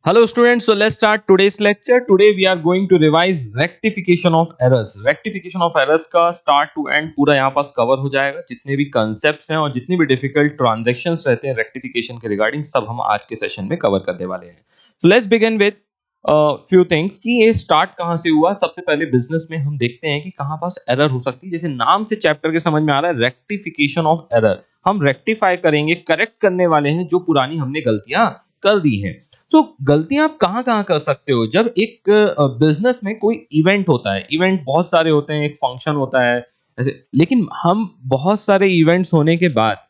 Hello students, so let's start today's lecture. Today we are going to revise rectification of errors. Rectification of errors का start to end पूरा यहाँ पास cover हो जाएगा. जितने भी concepts हैं और जितनी भी difficult transactions रहते हैं rectification के regarding सब हम आज के session में cover करने वाले हैं. So let's begin with few things कि ये start कहाँ से हुआ. सबसे पहले business में हम देखते हैं कि कहाँ पास error हो सकती है. जैसे नाम से chapter के समझ में आ रहा है rectification of error. हम rectify करेंगे, correct करने वाले हैं जो पुरानी हमने गलतियां कर दी हैं. तो गलतियां आप कहाँ कहाँ कर सकते हो जब एक बिजनेस में कोई इवेंट होता है. इवेंट बहुत सारे होते हैं, एक फंक्शन होता है ऐसे. लेकिन हम बहुत सारे इवेंट्स होने के बाद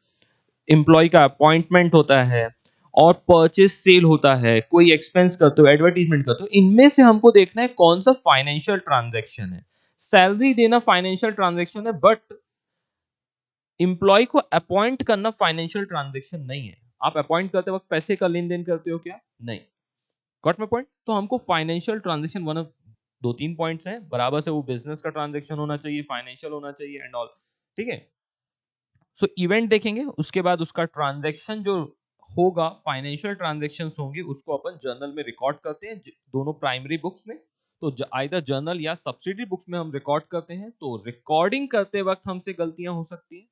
एम्प्लॉय का अपॉइंटमेंट होता है और परचेस सेल होता है, कोई एक्सपेंस करते हो, एडवर्टीजमेंट करते हो, इनमें से हमको देखना है कौन सा फाइनेंशियल ट्रांजैक्शन है. सैलरी देना फाइनेंशियल ट्रांजैक्शन है, बट एम्प्लॉय को अपॉइंट करना फाइनेंशियल ट्रांजैक्शन नहीं है. आप अपॉइंट करते वक्त पैसे का लेन देन करते हो क्या? नहीं. Got my point. तो हमको फाइनेंशियल ट्रांजैक्शन वन ऑफ दो तीन पॉइंट्स हैं, बराबर से वो बिजनेस का ट्रांजैक्शन होना चाहिए, फाइनेंशियल होना चाहिए एंड ऑल. ठीक है. सो इवेंट देखेंगे, उसके बाद उसका ट्रांजैक्शन जो होगा, फाइनेंशियल ट्रांजैक्शंस होंगे, उसको अपन जर्नल में रिकॉर्ड करते हैं दोनों प्राइमरी बुक्स में. तो आइदर जर्नल या सब्सिडरी बुक्स में हम रिकॉर्ड करते हैं. तो रिकॉर्डिंग करते वक्त हमसे गलतियां हो सकती हैं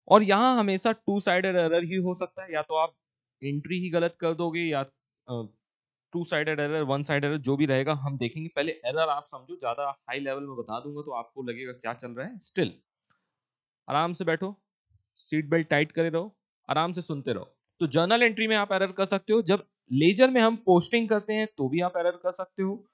और यहाँ हमेशा टू साइडेड एरर ही हो सकता है. या तो आप एंट्री ही गलत कर दोगे या to sided error, one side error, जो भी रहेगा हम देखेंगे. पहले एरर आप समझो, ज्यादा हाई लेवल में बता दूंगा तो आपको लगेगा क्या चल रहा है. स्टिल आराम से बैठो, सीट बेल्ट टाइट करे रहो, आराम से सुनते रहो. तो जर्नल एंट्री में आप एरर कर सकते हो. जब लेजर में हम पोस्टिंग करते हैं तो भी आप एरर कर सकते हो.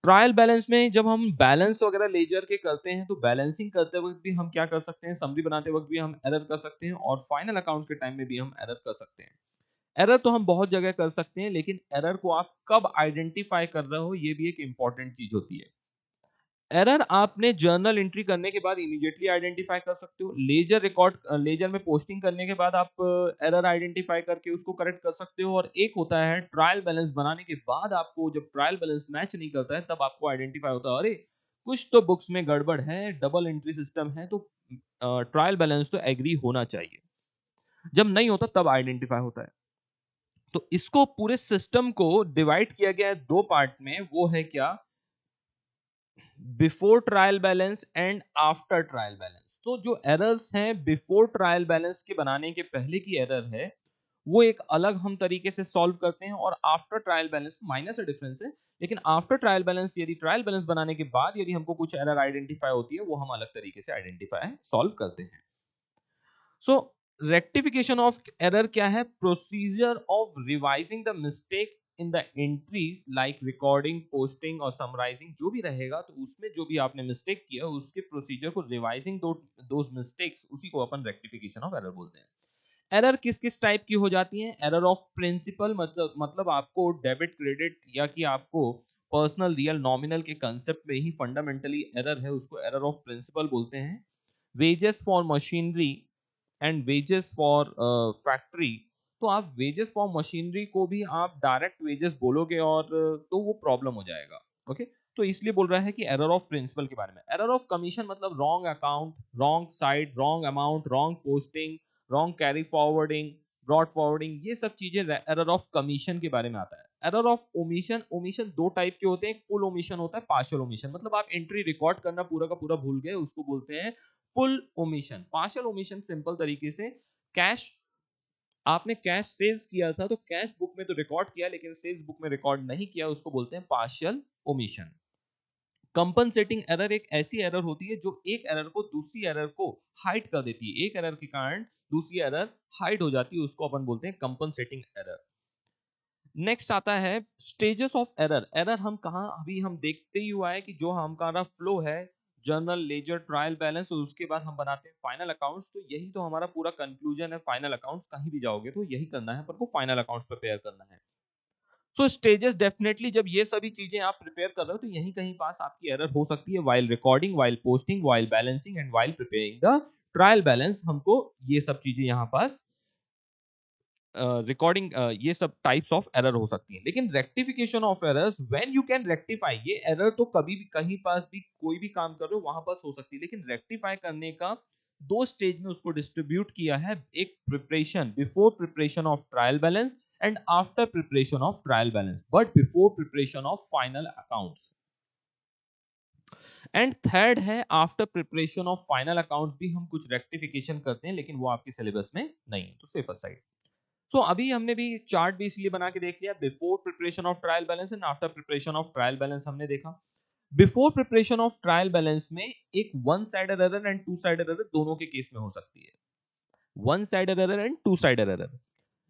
ट्रायल बैलेंस में जब हम बैलेंस वगैरह लेजर के करते हैं तो बैलेंसिंग करते वक्त भी हम क्या कर सकते हैं, समरी बनाते वक्त भी हम एरर कर सकते हैं और फाइनल अकाउंट्स के टाइम में भी हम एरर कर सकते हैं. एरर तो हम बहुत जगह कर सकते हैं, लेकिन एरर को आप कब आइडेंटिफाई कर रहे हो ये भी एक इंपॉर्टेंट चीज होती है. एरर आपने जर्नल एंट्री करने के बाद इमीडिएटली आइडेंटिफाई कर सकते हो. लेजर में पोस्टिंग करने के बाद आप एरर आइडेंटिफाई करके उसको करेक्ट कर सकते हो. और एक होता है ट्रायल बैलेंस बनाने के बाद, आपको जब ट्रायल बैलेंस मैच नहीं करता है तब आपको आइडेंटिफाई होता है, अरे कुछ तो बुक्स में गड़बड़ है, डबल एंट्री सिस्टम है, तो ट्रायल बैलेंस तो एग्री होना चाहिए. जब नहीं होता तब आइडेंटिफाई होता है. तो इसको पूरे सिस्टम को डिवाइड किया गया है दो पार्ट में. वो है क्या? Before trial balance and after trial balance. तो जो एरर्स हैं बिफोर ट्रायल बैलेंस के बनाने के पहले की एरर है, वो एक अलग हम तरीके से सॉल्व करते हैं. और आफ्टर ट्रायल बैलेंस माइनर से डिफरेंस है, लेकिन आफ्टर ट्रायल बैलेंस यदि ट्रायल बैलेंस बनाने के बाद यदि हमको कुछ एरर आइडेंटिफाई होती है, वो हम अलग तरीके से आइडेंटिफाई सॉल्व करते हैं. सो रेक्टिफिकेशन ऑफ एरर क्या है? Procedure of revising the mistake in the entries like recording, posting और समराइजिंग. जो भी रहेगा तो उसमें जो भी आपने मिस्टेक किया उसके प्रोसीजर को रिवाइजिंग दोज मिस्टेक्स, उसी को अपन रेक्टिफिकेशन ऑफ एरर बोलते हैं. एरर किस किस टाइप की हो जाती है? एरर ऑफ प्रिंसिपल, मतलब आपको डेबिट क्रेडिट या कि आपको पर्सनल रियल नॉमिनल के कंसेप्ट में ही फंडामेंटली एरर है, उसको एरर ऑफ प्रिंसिपल बोलते हैं. Wages for machinery and wages for factory. तो आप वेजेस फॉर मशीनरी को भी आप डायरेक्ट वेजेस बोलोगे और तो वो प्रॉब्लम हो जाएगा. ओके. तो इसलिए बोल रहा है कि एरर ऑफ प्रिंसिपल के बारे में. एरर ऑफ कमीशन मतलब wrong account, wrong side, wrong amount, wrong posting, wrong carry forwarding, broad forwarding, ये सब चीजें एरर ऑफ कमीशन के बारे में आता है. एरर ऑफ ओमिशन, ओमिशन दो टाइप के होते हैं. एक फुल ओमिशन होता है, पार्शियल ओमिशन मतलब आप एंट्री रिकॉर्ड करना पूरा का पूरा भूल गए, उसको बोलते हैं full omission. Partial omission simple तरीके से कैश, आपने कैश सेल्स किया था तो कैश बुक में तो रिकॉर्ड किया लेकिन सेल्स बुक में रिकॉर्ड नहीं किया, उसको बोलते हैं पार्शियल ओमिशन. कंपनसेटिंग एरर एक ऐसी एरर होती है जो एक एरर को दूसरी एरर को हाइड कर देती है. एक एरर के कारण दूसरी एरर हाइड हो जाती है, उसको अपन बोलते हैं कंपनसेटिंग एरर. नेक्स्ट आता है स्टेजेस ऑफ एरर. एरर हम कहा अभी हम देखते ही हुआ है कि जो हमारा फ्लो है, जर्नल, लेजर, ट्रायल बैलेंस, और उसके बाद हम बनाते हैं फाइनल अकाउंट्स. तो यही तो हमारा पूरा कंक्लूजन है. फाइनल अकाउंट्स कहीं भी जाओगे तो यही करना है, पर को फाइनल अकाउंट्स प्रिपेयर करना है. सो स्टेजेस डेफिनेटली जब ये सभी चीजें आप प्रिपेयर कर रहे हो तो यहीं कहीं पास आपकी एरर हो सकती है. While recording, while posting, while balancing and while preparing the trial balance, हमको ये सब चीजें यहाँ पास रिकॉर्डिंग, ये सब टाइप्स ऑफ एरर हो सकती हैं. लेकिन rectification of errors when you can rectify, ये एरर तो कभी भी कहीं पास भी कोई भी काम कर रहे हो वहां पास हो सकती है, लेकिन रेक्टिफाई करने का दो स्टेज में उसको डिस्ट्रीब्यूट किया है. एक preparation, before preparation of trial balance and after preparation of trial balance but before preparation of final accounts. And third है after preparation of final accounts भी हम कुछ रेक्टिफिकेशन करते हैं, लेकिन वो आपके सिलेबस में नहीं है, तो सेफर साइड। सो अभी हमने भी चार्ट भी इसलिए बना के देख लिया, before preparation of trial balance and after preparation of trial balance हमने देखा। Before preparation of trial balance में एक one sided error and two sided error दोनों के केस में हो सकती है, one sided error and two sided error.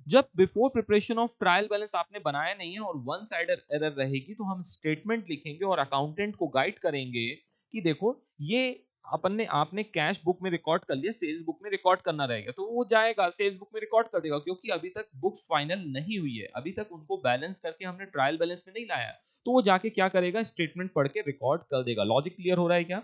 जब before preparation of trial balance आपने बनाया नहीं है और वन साइडेड एरर रहेगी, तो हम स्टेटमेंट लिखेंगे और अकाउंटेंट को गाइड करेंगे कि देखो ये अपन ने आपने कैश बुक में रिकॉर्ड कर लिया, सेल्स बुक में रिकॉर्ड करना रहेगा, तो वो जाएगा सेल्स बुक में रिकॉर्ड कर देगा, क्योंकि अभी तक बुक्स फाइनल नहीं हुई है, अभी तक उनको बैलेंस करके हमने ट्रायल बैलेंस में नहीं लाया, तो वो जाके क्या करेगा, स्टेटमेंट पढ़ के रिकॉर्ड कर देगा। लॉजिक क्लियर हो रहा है क्या?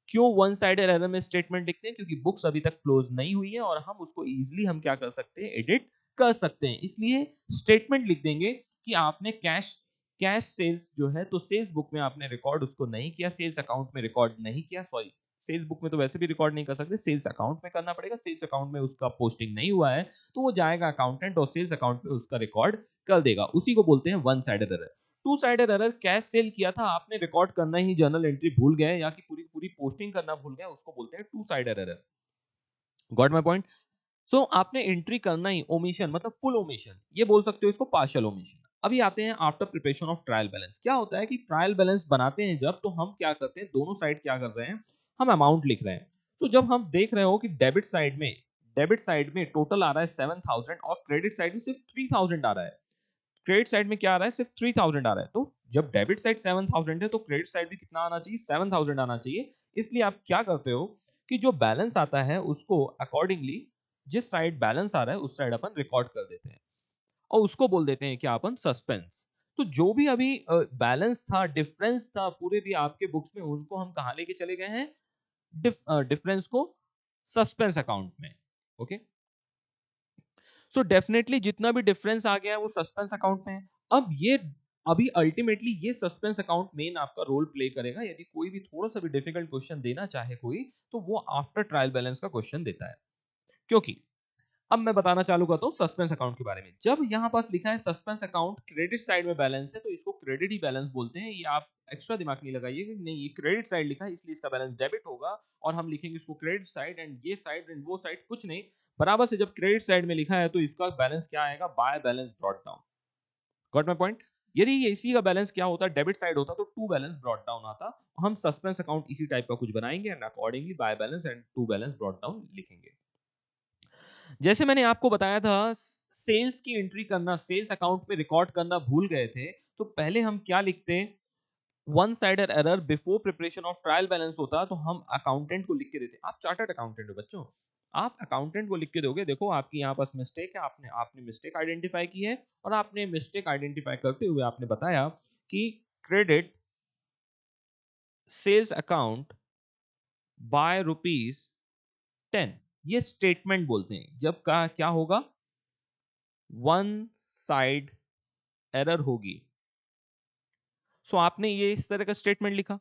क्यों वन साइडेड एरर में स्टेटमेंट लिखते हैं? क्योंकि बुक्स अभी तक क्लोज नहीं हुई है और हम उसको इजीली हम क्या कर सकते हैं, एडिट कर सकते हैं, इसलिए स्टेटमेंट लिख देंगे कि आपने कैश कैश सेल्स जो है तो सेल्स बुक में आपने रिकॉर्ड उसको नहीं किया, सेल्स अकाउंट में रिकॉर्ड नहीं किया, सॉरी सेल्स बुक में तो वैसे भी रिकॉर्ड नहीं कर सकते, सेल्स अकाउंट में करना पड़ेगा, सेल्स अकाउंट में उसका पोस्टिंग नहीं हुआ है, तो वो जाएगा अकाउंटेंट और सेल्स अकाउंट में उसका रिकॉर्ड कर देगा, उसी को बोलते हैं one sided error. To sided error, cash cell किया था आपने, रिकॉर्ड करना ही जर्नल एंट्री भूल गए या कि पूरी पूरी पोस्टिंग करना भूल गए, उसको बोलते हैं two sided error. Got my point? So आपने एंट्री करना ही, ओमिशन मतलब फुल ओमिशन, ये बोल सकते हो इसको पार्शियल ओमिशन। अभी आते हैं after preparation of trial balance. क्या होता है कि ट्रायल बैलेंस बनाते हैं जब, तो हम क्या करते हैं, दोनों साइड क्या कर रहे हैं, हम अमाउंट लिख रहे हैं। तो जब हम देख रहे हो कि डेबिट साइड में टोटल आ रहा है 7,000 और क्रेडिट साइड में सिर्फ 3,000 आ रहा है, क्रेडिट साइड में क्या आ रहा है, सिर्फ 3,000 आ रहा है, तो जब डेबिट साइड 7,000 है तो क्रेडिट साइड भी कितना आना चाहिए, 7,000 आना चाहिए। इसलिए आप क्या करते हो कि जो बैलेंस आता है उसको अकॉर्डिंगली, जिस साइड बैलेंस आ रहा है उस साइड अपन रिकॉर्ड कर देते हैं और उसको बोल देते हैं क्या, अपन सस्पेंस। तो जो भी अभी बैलेंस था, डिफरेंस था पूरे भी आपके बुक्स में, उनको हम कहाँ लेके चले गए हैं, डिफरेंस को सस्पेंस अकाउंट में। ओके, सो डेफिनेटली जितना भी डिफरेंस आ गया है वो सस्पेंस अकाउंट में है। अब ये अभी अल्टीमेटली ये सस्पेंस अकाउंट मेन आपका रोल प्ले करेगा, यदि कोई भी थोड़ा सा भी डिफिकल्ट क्वेश्चन देना चाहे कोई, तो वो आफ्टर ट्रायल बैलेंस का क्वेश्चन देता है। क्योंकि अब मैं बताना चालू करता हूँ सस्पेंस अकाउंट के बारे में। जब यहाँ पास लिखा है सस्पेंस अकाउंट, क्रेडिट साइड में बैलेंस है, तो इसको क्रेडिट ही बैलेंस बोलते हैं। ये आप एक्स्ट्रा दिमाग नहीं लगाइए कि नहीं ये क्रेडिट साइड लिखा है इसलिए इसका बैलेंस डेबिट होगा और हम लिखेंगे इसको क्रेडिट साइड, एंड ये साइड एंड वो साइड, कुछ नहीं। बराबर से जब क्रेडिट साइड में लिखा है तो इसका बैलेंस क्या आएगा, by balance brought down. Got my point? यदि ये इसी का बैलेंस क्या होता, डेबिट साइड होता, तो टू बैलेंस ब्रॉट डाउन आता। हम सस्पेंस अकाउंट इसी टाइप का कुछ बनाएंगे and accordingly by balance and to balance brought down लिखेंगे। जैसे मैंने आपको बताया था, सेल्स की एंट्री करना, सेल्स अकाउंट में रिकॉर्ड करना भूल गए थे, तो पहले हम क्या लिखते हैं, one sided error before preparation of trial balance होता तो हम अकाउंटेंट को लिख के देते। आप चार्टर्ड अकाउंटेंट हो बच्चों, आप अकाउंटेंट को लिख के दोगे, देखो आपकी यहाँ पास मिस्टेक है, आपने आपने मिस्टेक आइडेंटिफाई की है और आपने मिस्टेक आइडेंटिफाई करते हुए आपने बताया कि क्रेडिट सेल्स अकाउंट बाय ₹10, ये स्टेटमेंट बोलते हैं। जब का क्या होगा, वन साइड एरर होगी, सो आपने ये इस तरह का स्टेटमेंट लिखा।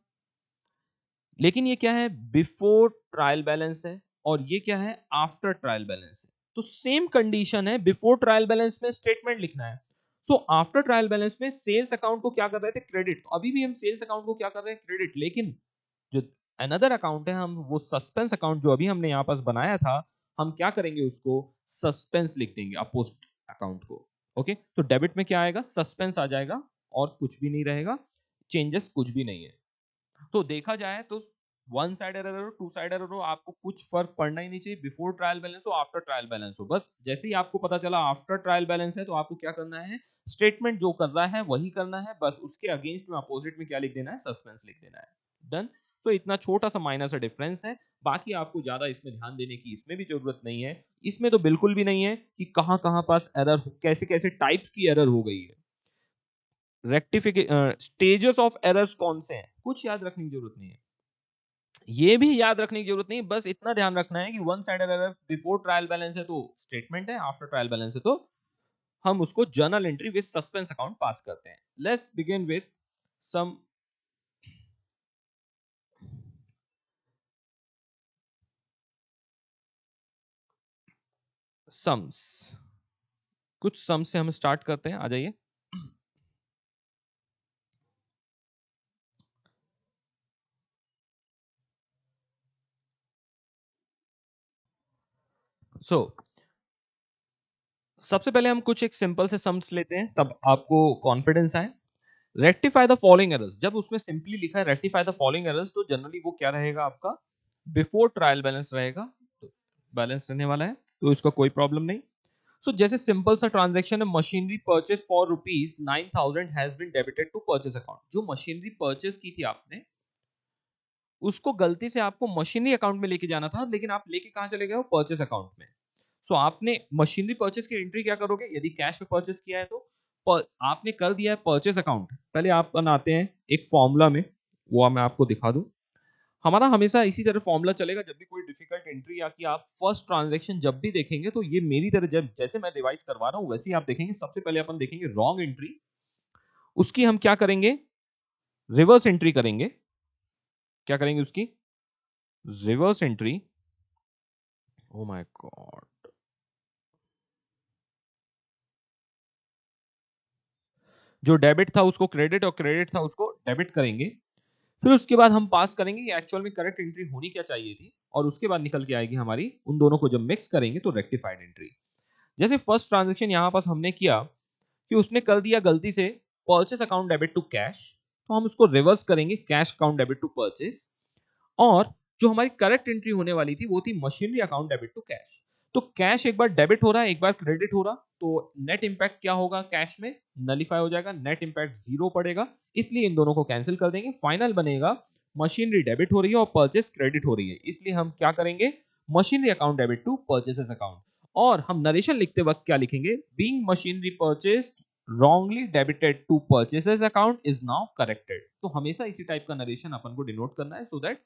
लेकिन ये क्या है, बिफोर ट्रायल बैलेंस है और ये क्या है, आफ्टर ट्रायल बैलेंस है। तो सेम कंडीशन है, बिफोर ट्रायल बैलेंस में स्टेटमेंट लिखना है, सो आफ्टर ट्रायल बैलेंस में सेल्स अकाउंट को क्या कर रहे थे, क्रेडिट। तो अभी भी हम सेल्स अकाउंट को क्या कर रहे हैं, क्रेडिट। लेकिन जो अनदर अकाउंट है, हम वो सस्पेंस अकाउंट जो अभी हमने यहाँ पास बनाया था, हम क्या करेंगे, उसको सस्पेंस लिख देंगे अपोजिट अकाउंट को। ओके, तो डेबिट में क्या आएगा, सस्पेंस आ जाएगा और कुछ भी नहीं रहेगा, चेंजेस कुछ भी नहीं है। तो देखा जाए तो वन साइड एरर हो, टू साइड एरर हो, आपको कुछ फर्क पड़ना ही नहीं चाहिए, बिफोर ट्रायल बैलेंस हो आफ्टर ट्रायल बैलेंस हो। बस जैसे ही आपको पता चला आफ्टर ट्रायल बैलेंस है, तो आपको क्या करना है, स्टेटमेंट जो कर रहा है वही करना है, बस उसके अगेंस्ट में अपोजिट में क्या लिख देना है, सस्पेंस लिख देना है। डन। तो इतना छोटा सा माइनर सा डिफरेंस है, बाकी आपको ज्यादा इसमें ध्यान देने की इसमें भी जरूरत नहीं है। इसमें तो बिल्कुल भी नहीं है कि कहां कहां पास एरर, कैसे कैसे टाइप्स की एरर हो गई है, रेक्टिफिकेशन स्टेजेस ऑफ एरर्स कौन से हैं, कुछ याद रखने की जरूरत नहीं है। ये भी याद रखने की जरूरत नहीं, बस इतना ध्यान रखना है कि one sided error before trial balance है तो स्टेटमेंट है, आफ्टर ट्रायल बैलेंस है तो हम उसको journal entry with suspense account पास करते हैं। Let's begin with some sums. कुछ सम से हम स्टार्ट करते हैं, आ जाइए। सो सबसे पहले हम कुछ एक सिंपल से सम्स लेते हैं, तब आपको कॉन्फिडेंस आए। रेक्टिफाई द फॉलोइंग एरर्स, जब उसमें सिंपली लिखा है रेक्टिफाई द फॉलोइंग एरर्स, तो जनरली वो क्या रहेगा आपका, बिफोर ट्रायल बैलेंस रहेगा, तो बैलेंस रहने वाला है, तो इसका कोई प्रॉब्लम नहीं। जैसे सिंपल सा ट्रांजैक्शन है, machinery purchase for rupees 9,000 has been debited to purchase account. जो मशीनरी परचेज की थी आपने, उसको गलती से आपको मशीनरी अकाउंट में लेके जाना था, लेकिन आप लेके कहां चले गए हो, परचेज अकाउंट में। आपने मशीनरी परचेज की एंट्री क्या करोगे, यदि कैश में परचेज किया है तो आपने कर दिया है परचेज अकाउंट। पहले आप बनाते हैं एक फॉर्मूला में, वो मैं आपको दिखा दूं। हमारा हमेशा इसी तरह फॉर्मूला चलेगा, जब भी कोई डिफिकल्ट एंट्री या कि आप फर्स्ट ट्रांजैक्शन जब भी देखेंगे, तो ये मेरी तरह जब जैसे मैं रिवाइज करवा रहा हूं वैसे ही आप देखेंगे। सबसे पहले अपन देखेंगे रॉन्ग एंट्री, उसकी हम क्या करेंगे, रिवर्स एंट्री करेंगे। क्या करेंगे उसकी, reverse entry. Oh my God, जो डेबिट था उसको क्रेडिट और क्रेडिट था उसको डेबिट करेंगे। फिर उसके बाद हम पास करेंगे ये एक्चुअल में करेक्ट एंट्री होनी क्या चाहिए थी, और उसके बाद निकल के आएगी हमारी, उन दोनों को जब मिक्स करेंगे तो रेक्टिफाइड एंट्री। जैसे फर्स्ट ट्रांजेक्शन यहां पास हमने किया कि उसने कर दिया गलती से purchase account debit to cash, तो हम उसको रिवर्स करेंगे cash account debit to purchase. और जो हमारी करेक्ट एंट्री होने वाली थी वो थी machinery account debit to cash. तो कैश एक बार डेबिट हो रहा है, एक बार क्रेडिट हो रहा, तो नेट इंपैक्ट क्या होगा, कैश में नलीफाई हो जाएगा, नेट इंपैक्ट जीरो पड़ेगा। इसलिए इन दोनों को कैंसिल कर देंगे, फाइनल बनेगा मशीनरी डेबिट हो रही है और परचेस क्रेडिट हो रही है, इसलिए हम क्या करेंगे, machinery account debit to purchases account. और हम नरेशन लिखते वक्त क्या लिखेंगे, being machinery purchased wrongly debited to purchases account is now corrected। तो हमेशा इसी टाइप का नरेशन अपन को डिनोट करना है, so that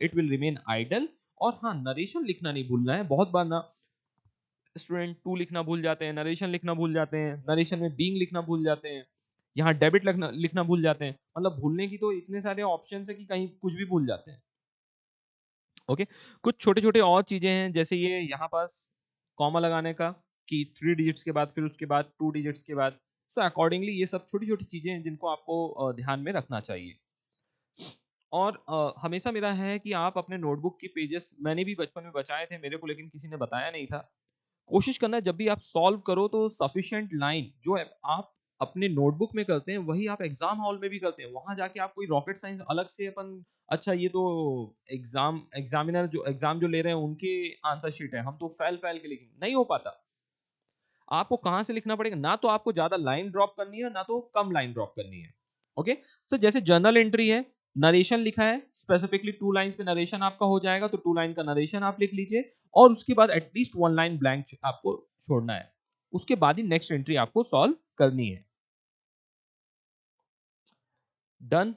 it will remain idle. और हाँ, नरेशन लिखना नहीं भूलना है। बहुत बार ना स्टूडेंट टू लिखना भूल जाते हैं, नरेशन लिखना भूल जाते हैं, नरेशन में बीइंग लिखना भूल जाते हैं, यहाँ डेबिट लिखना लिखना भूल जाते हैं। मतलब भूलने की तो इतने सारे ऑप्शन है कि कहीं कुछ भी भूल जाते हैं। ओके, कुछ छोटे छोटे और चीजें हैं, जैसे ये यहाँ पास कॉमा लगाने का, कि 3 डिजिट्स के बाद फिर उसके बाद 2 डिजिट्स के बाद। अकॉर्डिंगली ये सब छोटी छोटी चीजें हैं जिनको आपको ध्यान में रखना चाहिए। और हमेशा मेरा है कि आप अपने नोटबुक के पेजेस, मैंने भी बचपन में बचाए थे मेरे को, लेकिन किसी ने बताया नहीं था। कोशिश करना जब भी आप सॉल्व करो तो सफिशिएंट लाइन जो है आप अपने नोटबुक में करते हैं वही आप एग्जाम हॉल में भी करते हैं। वहां जाके आप कोई रॉकेट साइंस अलग से अपन, अच्छा ये तो एग्जामिनर जो एग्जाम जो ले रहे हैं उनके आंसर शीट है, हम तो फैल फैल के लिखेंगे, नहीं हो पाता। आपको कहां से लिखना पड़ेगा, ना तो आपको ज्यादा लाइन ड्रॉप करनी है ना तो कम लाइन ड्रॉप करनी है। ओके, सो जैसे जर्नल एंट्री है, नरेशन लिखा है, स्पेसिफिकली 2 लाइंस पे नरेशन आपका हो जाएगा, तो 2 लाइन का नरेशन आप लिख लीजिए, और उसके बाद एटलीस्ट 1 लाइन ब्लैंक आपको छोड़ना है। उसके बाद ही नेक्स्ट एंट्री आपको सॉल्व करनी है। डन।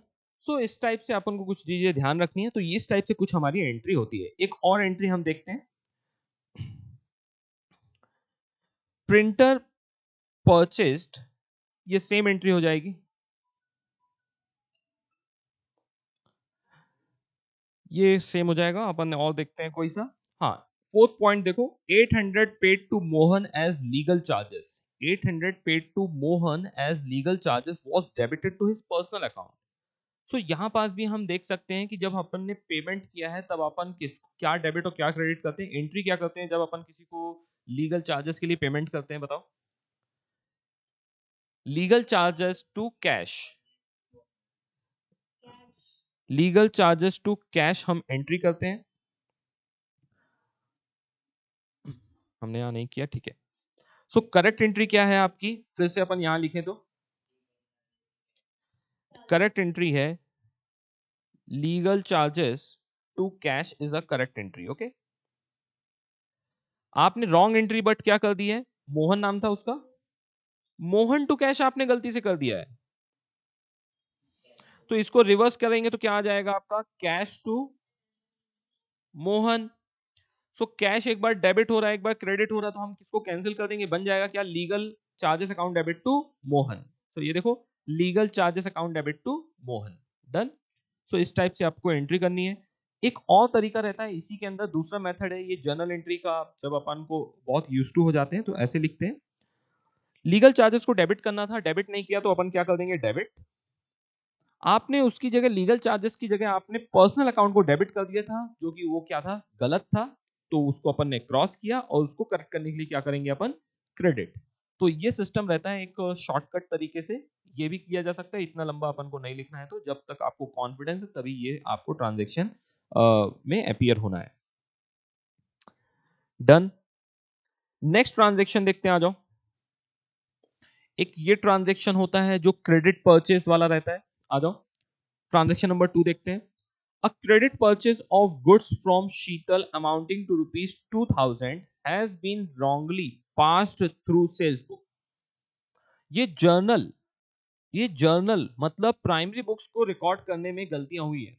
इस टाइप से अपन को कुछ चीजें ध्यान रखनी है, तो इस टाइप से कुछ हमारी एंट्री होती है। एक और एंट्री हम देखते हैं, प्रिंटर परचेस्ड, ये सेम एंट्री हो जाएगी। ये सेम हो जाएगा, अपन और देखते हैं कोई सा। हाँ, फोर्थ पॉइंट देखो, 800 paid to Mohan as legal charges. 800 paid to Mohan as legal charges was debited to his personal account. यहाँ पास भी हम देख सकते हैं कि जब अपन ने पेमेंट किया है तब अपन किस क्या डेबिट और क्या क्रेडिट करते हैं, एंट्री क्या करते हैं जब अपन किसी को लीगल चार्जेस के लिए पेमेंट करते हैं, बताओ। Legal charges to cash, legal charges to cash हम एंट्री करते हैं। हमने यहां नहीं किया, ठीक है। करेक्ट एंट्री क्या है आपकी, फिर से अपन यहां लिखें तो करेक्ट एंट्री है legal charges to cash is a correct entry. Okay, आपने रॉन्ग एंट्री बट क्या कर दी है, मोहन नाम था उसका, मोहन टू कैश आपने गलती से कर दिया है, तो इसको रिवर्स करेंगे तो क्या आ जाएगा आपका, कैश टू मोहन। कैश एक बार डेबिट हो रहा है एक बार क्रेडिट हो रहा है, तो हम किसको कैंसिल कर देंगे, बन जाएगा क्या, legal charges account debit to Mohan. ये देखो, legal charges account debit to Mohan. Done. इस टाइप से आपको एंट्री करनी है। एक और तरीका रहता है इसी के अंदर, दूसरा मेथड है ये जर्नल एंट्री का, जब अपन को बहुत यूज टू हो जाते हैं तो ऐसे लिखते हैं, लीगल चार्जेस को डेबिट करना था, डेबिट नहीं किया तो अपन क्या कर देंगे, डेबिट। आपने उसकी जगह लीगल चार्जेस की जगह आपने पर्सनल अकाउंट को डेबिट कर दिया था, जो कि वो क्या था, गलत था। तो उसको अपन ने क्रॉस किया और उसको करेक्ट करने के लिए क्या करेंगे अपन, क्रेडिट। तो ये सिस्टम रहता है एक शॉर्टकट तरीके से, ये भी किया जा सकता है, इतना लंबा अपन को नहीं लिखना है। तो जब तक आपको कॉन्फिडेंस है तभी ये आपको ट्रांजेक्शन में अपीयर होना है। डन। नेक्स्ट ट्रांजेक्शन देखते हैं, आ जाओ। एक ये ट्रांजेक्शन होता है जो क्रेडिट परचेस वाला रहता है, आ जाओ। ट्रांजेक्शन नंबर 2 देखते हैं। A credit purchase of goods from Sheetal amounting to rupees 2000 has been wrongly passed through sales book. ये जर्नल मतलब प्राइमरी बुक्स को रिकॉर्ड करने में गलतियां हुई है।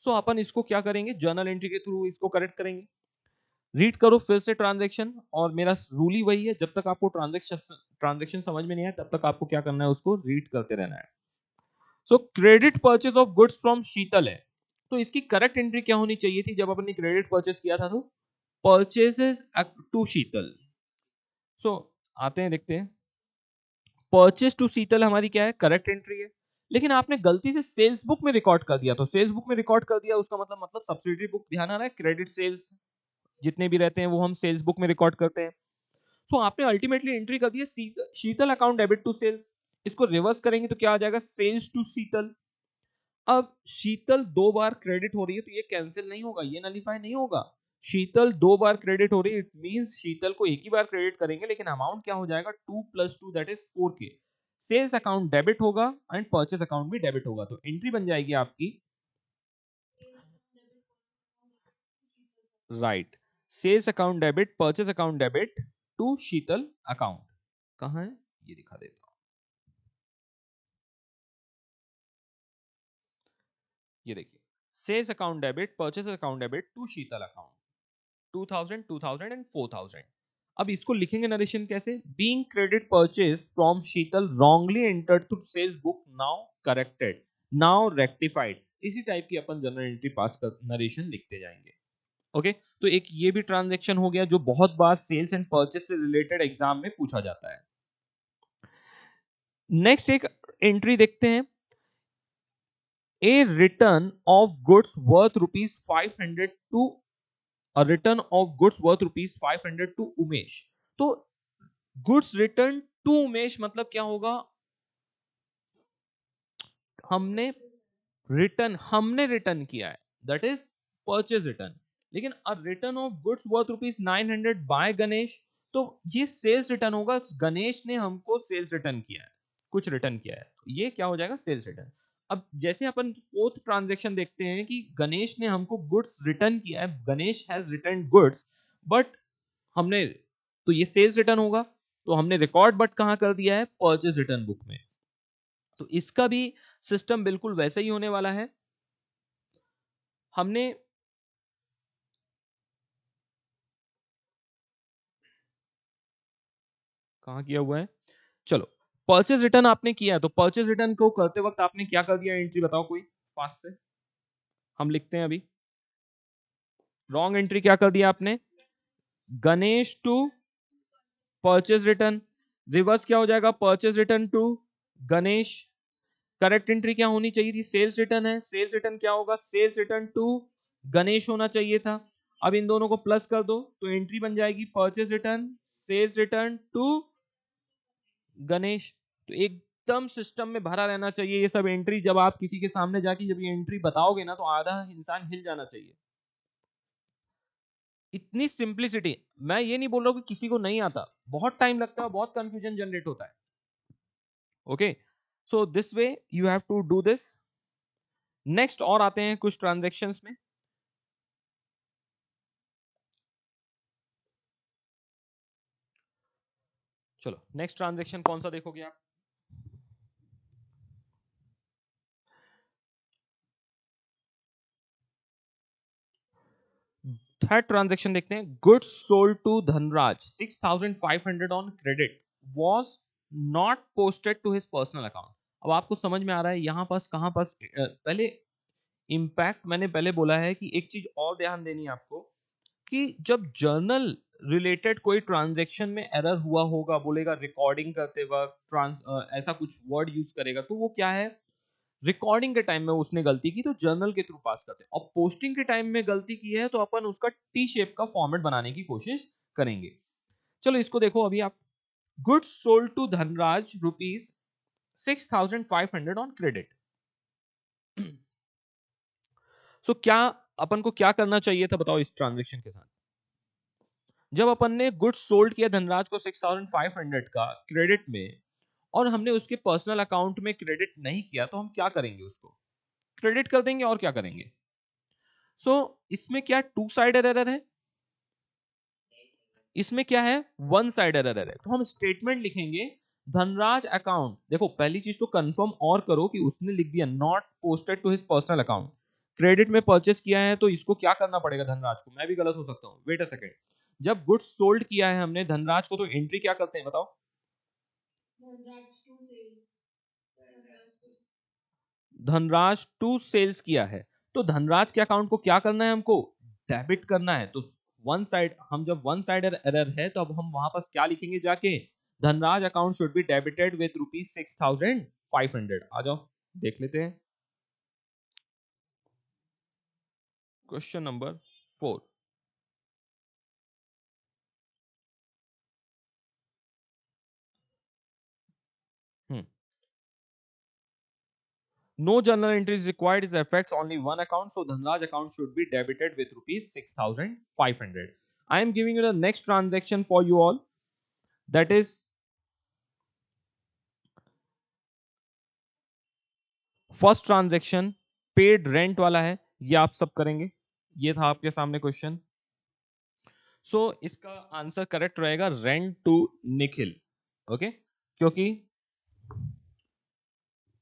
सो अपन इसको क्या करेंगे, जर्नल एंट्री के थ्रू इसको करेक्ट करेंगे। रीड करो फिर से ट्रांजैक्शन, और मेरा रूल ही वही है, जब तक आपको ट्रांजैक्शन समझ में नहीं आए तब तक आपको क्या करना है, उसको रीड करते रहना है। So credit purchase of goods from Sheetal है, तो इसकी करेक्ट एंट्री क्या होनी चाहिए थी जब अपन ने क्रेडिट परचेज किया था, तो परचेजेस टू शीतल। सो आते हैं देखते हैं, परचेज टू शीतल हमारी क्या है, करेक्ट एंट्री है। लेकिन आपने गलती से सेल्स बुक में रिकॉर्ड कर दिया, तो सेल्स बुक में रिकॉर्ड कर दिया उसका मतलब सब्सिडरी बुक, ध्यान आ रहा है, क्रेडिट सेल्स जितने भी रहते हैं वो हम सेल्स बुक में रिकॉर्ड करते हैं। सो आपने अल्टीमेटली एंट्री कर दी है शीतल अकाउंट डेबिट टू सेल्स। इसको रिवर्स करेंगे तो क्या आ जाएगा, सेल्स टू शीतल। अब शीतल 2 बार क्रेडिट हो रही है तो ये कैंसिल नहीं होगा, ये नलीफाई नहीं होगा। शीतल 2 बार क्रेडिट हो रही है, इट मींस शीतल को एक ही बार क्रेडिट करेंगे, लेकिन अमाउंट क्या हो जाएगा, 2 + 2 that is 4K। Sales account debit होगा एंड परचेस अकाउंट भी डेबिट होगा, तो एंट्री बन जाएगी आपकी, right, sales account debit, purchase account debit to Sheetal account. कहां है, ये दिखा देता हूं, ये देखिए, sales account debit, purchase account debit to Sheetal account, 2000, 2000 and 4000। अब इसको लिखेंगे नरेशन कैसे, being credit purchase from Sheetal wrongly entered to sales book, now corrected, now rectified. इसी टाइप की अपन जनरल एंट्री पास कर नरेशन लिखते जाएंगे। ओके तो एक ये भी ट्रांजैक्शन हो गया जो बहुत बार सेल्स एंड परचेज से रिलेटेड एग्जाम में पूछा जाता है। नेक्स्ट एक एंट्री देखते हैं, a return of goods worth ₹500 to, a return of goods worth ₹500 to Umesh. तो गुड्स रिटर्न टू उमेश मतलब क्या होगा, हमने हमने रिटर्न किया है, दैट इज परचेज रिटर्न। लेकिन a return of goods worth ₹900 by Ganesh, तो ये सेल्स रिटर्न होगा, गणेश ने हमको सेल्स रिटर्न किया है, कुछ रिटर्न किया है, तो ये क्या हो जाएगा, सेल्स रिटर्न। अब जैसे अपन फोर्थ ट्रांजेक्शन देखते हैं कि गणेश ने हमको गुड्स रिटर्न किया है, Ganesh has return goods, but हमने, तो ये सेल्स रिटर्न होगा, तो हमने रिकॉर्ड बट कहां कर दिया है, परचेज रिटर्न बुक में। तो इसका भी सिस्टम बिल्कुल वैसा ही होने वाला है। हमने कहां किया हुआ है, चलो, परचेज रिटर्न आपने किया, तो परचेज रिटर्न को करते वक्त आपने क्या कर दिया एंट्री, बताओ कोई पास से, हम लिखते हैं अभी। रॉन्ग एंट्री क्या कर दिया आपने, Ganesh to purchase return, reverse क्या हो जाएगा, purchase return to Ganesh. Correct entry क्या होनी चाहिए थी, सेल्स रिटर्न है, सेल्स रिटर्न क्या होगा, सेल्स रिटर्न टू गणेश होना चाहिए था। अब इन दोनों को प्लस कर दो तो एंट्री बन जाएगी, purchase return, sales return to Ganesh. तो एकदम सिस्टम में भरा रहना चाहिए ये सब एंट्री, जब आप किसी के सामने जाके जब ये एंट्री बताओगे ना तो आधा इंसान हिल जाना चाहिए, इतनी सिंप्लिसिटी। मैं ये नहीं बोल रहा हूँ कि किसी को नहीं आता, बहुत टाइम लगता है, बहुत कंफ्यूजन जनरेट होता है। Okay so this way you have to do this. Next और आते हैं कुछ ट्रांजेक्शन्स में, चलो नेक्स्ट ट्रांजेक्शन कौन सा देखोगे आप, थर्ड ट्रांजेक्शन देखते हैं, goods sold to Dhanraj 6500 on credit was not posted to his personal account. अब आपको समझ में आ रहा है यहां पास कहां पास, पहले इम्पैक्ट मैंने पहले बोला है कि एक चीज और ध्यान देनी है आपको, कि जब जर्नल रिलेटेड कोई ट्रांजैक्शन में एरर हुआ होगा, बोलेगा रिकॉर्डिंग करते वक्त ऐसा कुछ वर्ड यूज करेगा, तो वो क्या है, रिकॉर्डिंग के टाइम में उसने गलती की तो जर्नल के थ्रू पास करते हैं, और पोस्टिंग के टाइम में गलती की है तो अपन उसका टी शेप का फॉर्मेट बनाने की कोशिश करेंगे। चलो इसको देखो अभी आप, goods sold to Dhanraj rupees 6,500 on credit. So क्या अपन को क्या करना चाहिए था बताओ इस ट्रांजेक्शन के साथ? जब अपन ने गुड्स सोल्ड किया धनराज को 6,500 का क्रेडिट में, और हमने उसके पर्सनल अकाउंट में क्रेडिट नहीं किया, तो हम क्या करेंगे, उसको क्रेडिट कर देंगे और क्या करेंगे? सो इसमें क्या टू साइडेड एरर है, इसमें क्या है, वन साइड एरर है। तो हम स्टेटमेंट लिखेंगे धनराज अकाउंट, देखो पहली चीज तो कंफर्म और करो कि उसने लिख दिया not posted to his personal account, credit में परचेस किया है तो इसको क्या करना पड़ेगा धनराज को, मैं भी गलत हो सकता हूं, वेट अ सेकंड, जब गुड्स सोल्ड किया है हमने धनराज को तो एंट्री क्या करते हैं बताओ, धनराज टू सेल्स किया है, तो धनराज के अकाउंट को क्या करना है हमको, डेबिट करना है। तो वन साइड, हम जब वन साइड एरर है तो अब हम वहां पास क्या लिखेंगे जाके, Dhanraj account should be debited with ₹6,500। आ जाओ देख लेते हैं question number 4। No journal entry is required, it affects only one account, so Dhanraj account should be debited with ₹6,500. I am giving you the next transaction for you all, that is first transaction paid rent वाला है, ये आप सब करेंगे, ये था आपके सामने क्वेश्चन। सो इसका आंसर करेक्ट रहेगा रेंट टू निखिल, ओके, क्योंकि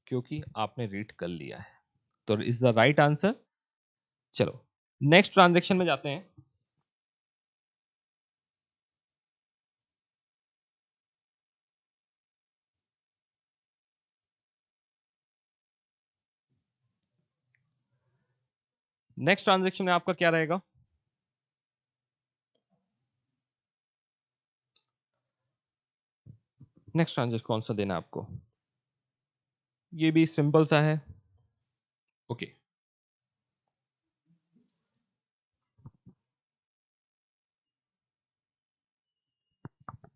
क्योंकि आपने रीड कर लिया है, तो इज द राइट आंसर। चलो नेक्स्ट ट्रांजैक्शन में जाते हैं। नेक्स्ट ट्रांजैक्शन में आपका क्या रहेगा, नेक्स्ट ट्रांजैक्शन कौन सा देना है आपको, ये भी सिंपल सा है, ओके।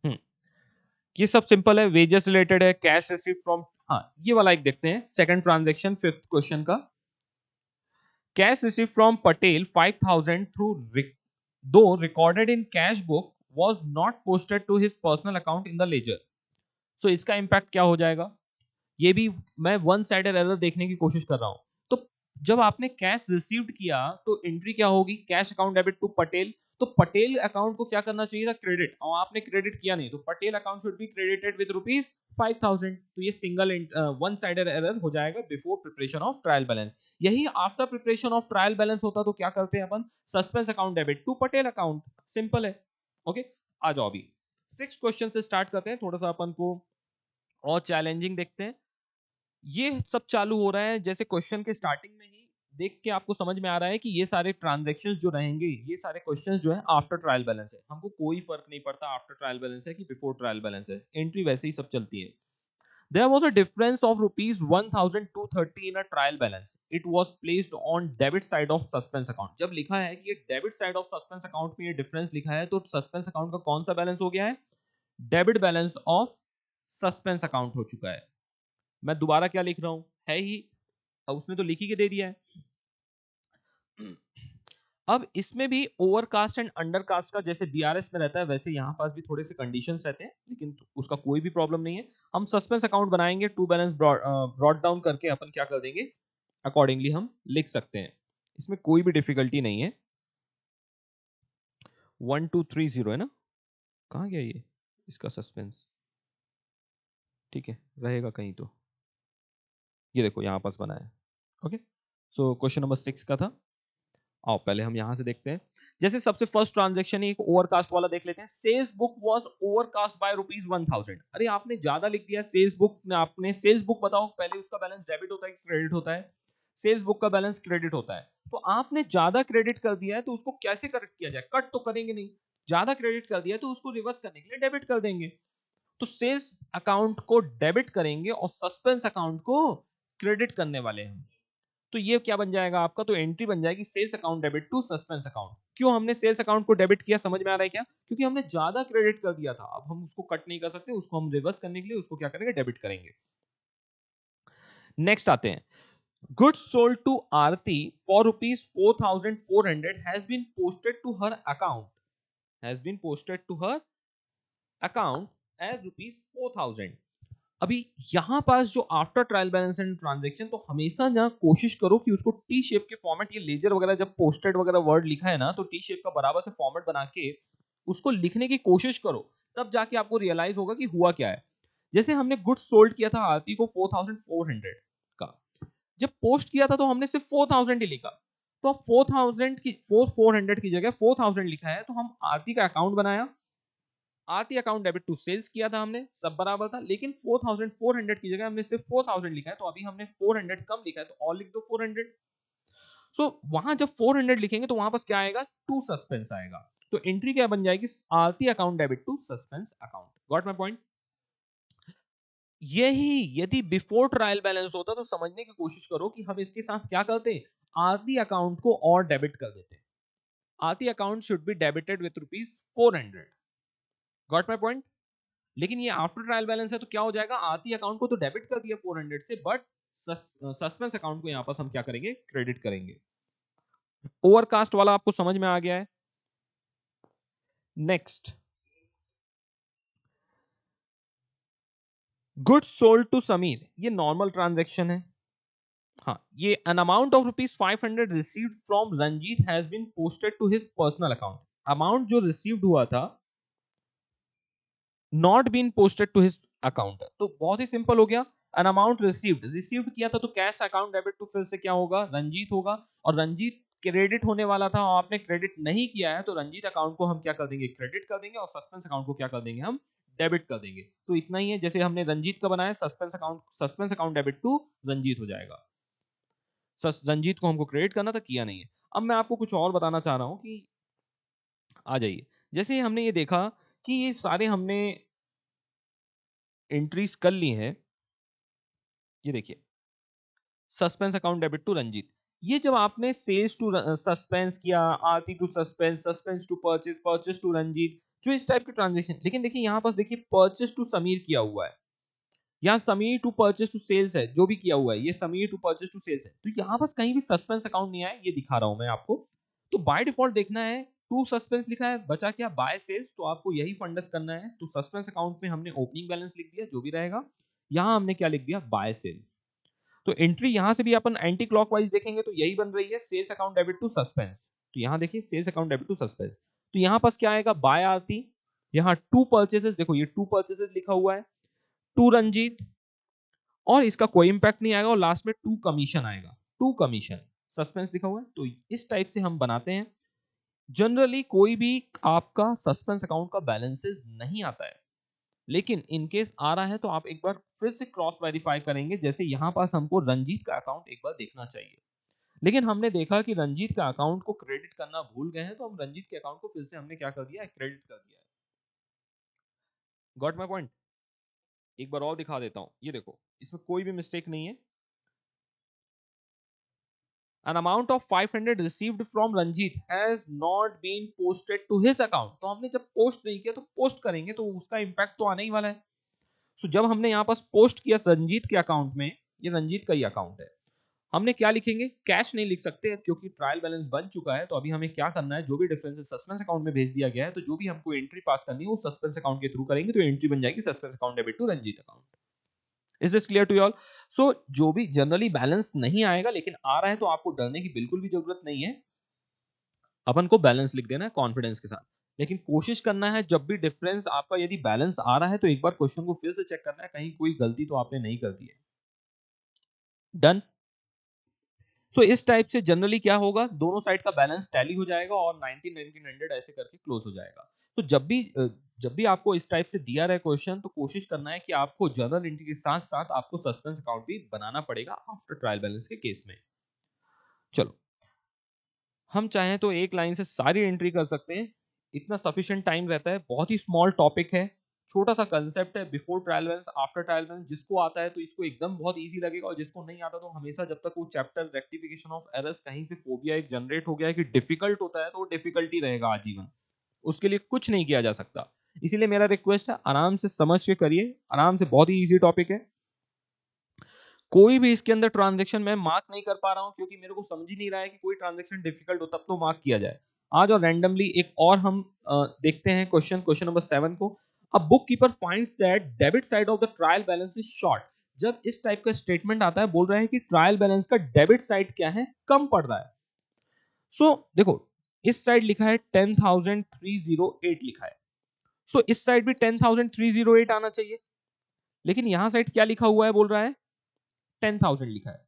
हम्म, ये सब सिंपल है, वेजेस रिलेटेड है, कैश रिसीव फ्रॉम, हाँ ये वाला एक देखते हैं, सेकंड ट्रांजैक्शन फिफ्थ क्वेश्चन का, cash received from Patel 5,000 through though recorded in cash book was not posted to his personal account in the ledger. So इसका इम्पैक्ट क्या हो जाएगा, ये भी मैं वन साइडेड एरर देखने की कोशिश कर रहा हूं। तो जब आपने कैश रिसीव्ड किया तो एंट्री क्या होगी, cash account debit to Patel, तो पटेल अकाउंट को क्या करना चाहिए था, क्रेडिट, और आपने क्रेडिट किया नहीं, तो Patel account should be credited with ₹5,000। तो ये सिंगल वन साइडेड एरर हो जाएगा before preparation of trial balance. यही after preparation of trial balance होता तो क्या करते हैं अपन, suspense account debit to Patel account, simple है, ओके। आ जाओ अभी सिक्स क्वेश्चन से स्टार्ट करते हैं, थोड़ा सा अपन को और चैलेंजिंग देखते हैं। ये सब चालू हो रहा है जैसे क्वेश्चन के स्टार्टिंग में ही देख के आपको समझ में आ रहा है कि ये सारे ट्रांजैक्शंस जो रहेंगे, ये सारे क्वेश्चंस जो है आफ्टर ट्रायल बैलेंस है, हमको कोई फर्क नहीं पड़ता आफ्टर ट्रायल बैलेंस है कि बिफोर ट्रायल बैलेंस है, एंट्री वैसे ही सब चलती है। There was a difference of ₹1,230 in a trial balance. It was placed on debit side of suspense account. जब लिखा है कि ये debit side of suspense account में ये डिफरेंस लिखा है, तो सस्पेंस अकाउंट का कौन सा बैलेंस हो गया है, debit balance of suspense account हो चुका है। मैं दोबारा क्या लिख रहा हूं, है ही, अब उसने तो लिख ही के दे दिया है। अब इसमें भी ओवरकास्ट एंड अंडरकास्ट का जैसे बीआरएस में रहता है, वैसे यहाँ पास भी थोड़े से कंडीशंस रहते हैं, लेकिन उसका कोई भी प्रॉब्लम नहीं है। हम सस्पेंस अकाउंट बनाएंगे, टू बैलेंस ब्रॉट डाउन करके अपन क्या कर देंगे, अकॉर्डिंगली हम लिख सकते हैं, इसमें कोई भी डिफिकल्टी नहीं है। 1230 है ना, कहाँ गया ये इसका सस्पेंस, ठीक है रहेगा कहीं तो, ये देखो यहाँ पास बना है, ओके। सो क्वेश्चन नंबर 6 का था। आओ पहले हम यहां से देखते हैं, जैसे सबसे फर्स्ट ट्रांजैक्शन एक ओवरकास्ट वाला देख लेते हैं। Sales book was overcast by ₹1,000। अरे आपने ज्यादा लिख दिया, सेल्स बुक ने, आपने सेल्स बुक बताओ पहले उसका बैलेंस डेबिट होता है कि क्रेडिट होता है, सेल्स बुक का बैलेंस क्रेडिट होता है, तो आपने ज्यादा क्रेडिट कर दिया है, तो उसको कैसे करेक्ट किया जाए, कट तो करेंगे नहीं, ज्यादा क्रेडिट कर दिया तो उसको रिवर्स करने के लिए डेबिट कर देंगे। तो सेल्स अकाउंट को डेबिट करेंगे और सस्पेंस अकाउंट को क्रेडिट करने वाले हैं। तो ये क्या बन जाएगा आपका, तो एंट्री बन जाएगी sales account debit to suspense account. क्यों हमने सेल्स अकाउंट को डेबिट किया, समझ में आ रहा है क्या? क्योंकि हमने ज्यादा क्रेडिट कर दिया था, अब हम उसको कट नहीं कर सकते, उसको हम रिवर्स करने के लिए उसको क्या करेंगे, डेबिट करेंगे। नेक्स्ट आते हैं, goods sold to Aarti for rupees 4400 has been posted to her account as rupees 4000। अभी यहां पास जो after trial balance and transaction, तो हमेशा ना कोशिश करो कि उसको टी शेप के फॉर्मेट, ये लेजर वगैरह जब पोस्टेड वगैरह वर्ड लिखा है ना, तो टी शेप का बराबर से फॉर्मेट बना के उसको लिखने की कोशिश करो, तब जाके आपको रियलाइज होगा कि हुआ क्या है। जैसे हमने गुड्स सोल्ड किया था आरती को 4400 का, जब पोस्ट किया था तो हमने सिर्फ 4000 ही लिखा, तो अब 4000 की 400 की जगह 4000 लिखा है, तो हम आरती का अकाउंट बनाया, आरती अकाउंट डेबिट टू सेल्स किया था हमने, सब बराबर था, लेकिन 4400 की जगह हमने सिर्फ 4000 लिखा है, तो अभी हमने 400 कम लिखा है, तो और लिख दो 400। सो वहां जब 400 लिखेंगे तो वहां पास क्या आएगा, टू सस्पेंस आएगा। तो एंट्री क्या बन जाएगी, Aarti account debit to suspense account. Got my point? यही यदि बिफोर ट्रायल बैलेंस होता तो समझने की कोशिश करो कि हम इसके साथ क्या करते, आरती अकाउंट को और डेबिट कर देते। Aarti account should be debited with rupees 400। Got my point? लेकिन ये आफ्टर ट्रायल बैलेंस है, तो क्या हो जाएगा, आरती अकाउंट को तो डेबिट कर दिया 400 से, बट सस्पेंस अकाउंट को यहां पर हम क्या करेंगे, क्रेडिट करेंगे। ओवरकास्ट वाला आपको समझ में आ गया है? Next, goods sold to Sameer, ये नॉर्मल ट्रांजैक्शन है। हाँ, ये an amount of rupees 500 received from Ranjit has been posted to his personal account. Amount जो रिसीव्ड हुआ था not been posted to his account, तो बहुत ही सिंपल हो गया। एन अमाउंट रिसीव्ड किया था तो कैश अकाउंट डेबिट टू फिर से क्या होगा, रंजीत होगा, और रंजीत क्रेडिट होने वाला था और आपने क्रेडिट नहीं किया है, तो रंजीत अकाउंट को हम क्या कर देंगे, क्रेडिट कर देंगे, और सस्पेंस अकाउंट को क्या कर देंगे, हम डेबिट कर देंगे। तो इतना ही है, जैसे हमने रंजीत का बनाया, suspense account debit to Ranjit हो जाएगा। रंजीत को हमको क्रेडिट करना था, किया नहीं है। अब मैं आपको कुछ और बताना चाह रहा हूं कि आ जाइए, जैसे हमने ये देखा कि ये सारे हमने एंट्रीज कर ली हैं, ये देखिए, suspense account debit to Ranjit, ये जब आपने सेल्स टू सस्पेंस किया, Aarti to suspense, suspense to purchase, purchase to Ranjit, जो इस टाइप के ट्रांजेक्शन, लेकिन देखिए यहाँ पास देखिए परचेज टू समीर किया हुआ है, यहाँ Sameer to purchase to sales है, जो भी किया हुआ है ये Sameer to purchase to sales है, तो यहाँ पास कहीं भी सस्पेंस अकाउंट नहीं आया, ये दिखा रहा हूं मैं आपको। तो बाय डिफॉल्ट देखना है, टू सस्पेंस लिखा है, बचा क्या, बाय सेल्स, तो आपको यही फंडस करना है। तो सस्पेंस अकाउंट में हमने ओपनिंग बैलेंस लिख दिया जो भी रहेगा, यहाँ हमने क्या लिख दिया, बाय सेल्स। तो एंट्री यहां से भी अपन एंटी क्लॉकवाइज देखेंगे तो यही बन रही है, sales account debit to suspense. तो यहां देखिए sales account debit to suspense, तो यहां पास क्या आएगा, बाय आरती, यहाँ टू परचेसेस, देखो ये टू परचेसेस लिखा हुआ है, टू रंजीत, और इसका कोई इंपैक्ट नहीं आएगा, और लास्ट में टू कमीशन आएगा, टू कमीशन, सस्पेंस लिखा हुआ है। तो इस टाइप से हम बनाते हैं। जनरली कोई भी आपका सस्पेंस अकाउंट का बैलेंसेस नहीं आता है, लेकिन इनकेस आ रहा है तो आप एक बार फिर से क्रॉस वेरीफाई करेंगे। जैसे यहां पास हमको रंजीत का अकाउंट एक बार देखना चाहिए, लेकिन हमने देखा कि रंजीत का अकाउंट को क्रेडिट करना भूल गए हैं, तो हम रंजीत के अकाउंट को फिर से हमने क्या कर दिया है, क्रेडिट कर दिया है। Got my point? एक बार और दिखा देता हूं, ये देखो इसमें कोई भी मिस्टेक नहीं है। An amount of 500 received from Ranjit has not been posted to his account। तो हमने जब पोस्ट नहीं किया तो पोस्ट करेंगे तो उसका इंपैक्ट तो आने ही वाला है। सो जब हमने यहाँ पास पोस्ट किया रंजीत के अकाउंट में, ये रंजीत का ही अकाउंट है, हमने क्या लिखेंगे, कैश नहीं लिख सकते क्योंकि ट्रायल बैलेंस बन चुका है। तो अभी हमें क्या करना है, जो भी डिफरेंस सस्पेंस अकाउंट में भेज दिया गया है, तो जो भी हमको एंट्री पास करनी है वो सस्पेंस अकाउंट के थ्रू करेंगे, तो एंट्री बन जाएगी suspense account debit to Ranjit account. Is this clear to all? So जो भी जनरली बैलेंस नहीं आएगा लेकिन आ रहा है, तो आपको डरने की बिल्कुल भी जरूरत नहीं है, अपन को बैलेंस लिख देना है कॉन्फिडेंस के साथ। लेकिन कोशिश करना है जब भी डिफरेंस आपका यदि बैलेंस आ रहा है तो एक बार क्वेश्चन को फिर से चेक करना है, कहीं कोई गलती तो आपने नहीं कर दी है। डन? सो इस टाइप से जनरली क्या होगा, दोनों साइड का बैलेंस टैली हो जाएगा और 1900 ऐसे करके क्लोज हो जाएगा। तो जब भी आपको इस टाइप से दिया रहे क्वेश्चन, तो कोशिश करना है कि आपको जर्नल एंट्री के साथ साथ आपको सस्पेंस अकाउंट भी बनाना पड़ेगा आफ्टर ट्रायल बैलेंस के केस में। चलो, हम चाहें तो एक लाइन से सारी एंट्री कर सकते हैं, इतना सफिशिएंट टाइम रहता है, बहुत ही स्मॉल टॉपिक है, छोटा सा कंसेप्ट है, before trial balance after trial balance. जिसको आता है तो इसको एकदम बहुत इजी लगेगा, और जिसको नहीं आता तो हमेशा जब तक वो चैप्टर रेक्टिफिकेशन ऑफ एरर्स कहीं से फोबिया एक जनरेट हो गया है कि डिफिकल्ट होता है, तो वो डिफिकल्टी रहेगा आजीवन, उसके लिए कुछ नहीं किया जा सकता। इसीलिए मेरा रिक्वेस्ट है, आराम से समझ के करिए, आराम से, बहुत ही इजी टॉपिक है। कोई भी इसके अंदर ट्रांजेक्शन मैं मार्क नहीं कर पा रहा हूं क्योंकि मेरे को समझ ही नहीं रहा है कि कोई ट्रांजेक्शन डिफिकल्ट हो तब तो मार्क किया जाए। आज और रैंडमली एक और हम देखते हैं क्वेश्चन नंबर 7 को। A book keeper finds that debit side of the trial balance is short. जब इस टाइप का स्टेटमेंट आता है, बोल रहा है कि ट्रायल बैलेंस का डेबिट साइड क्या है, कम पड़ रहा है। सो देखो, इस साइड लिखा है 10,308 लिखा है, सो इस साइड भी 10,308 आना चाहिए, लेकिन यहां साइड क्या लिखा हुआ है, बोल रहा है 10,000 लिखा है,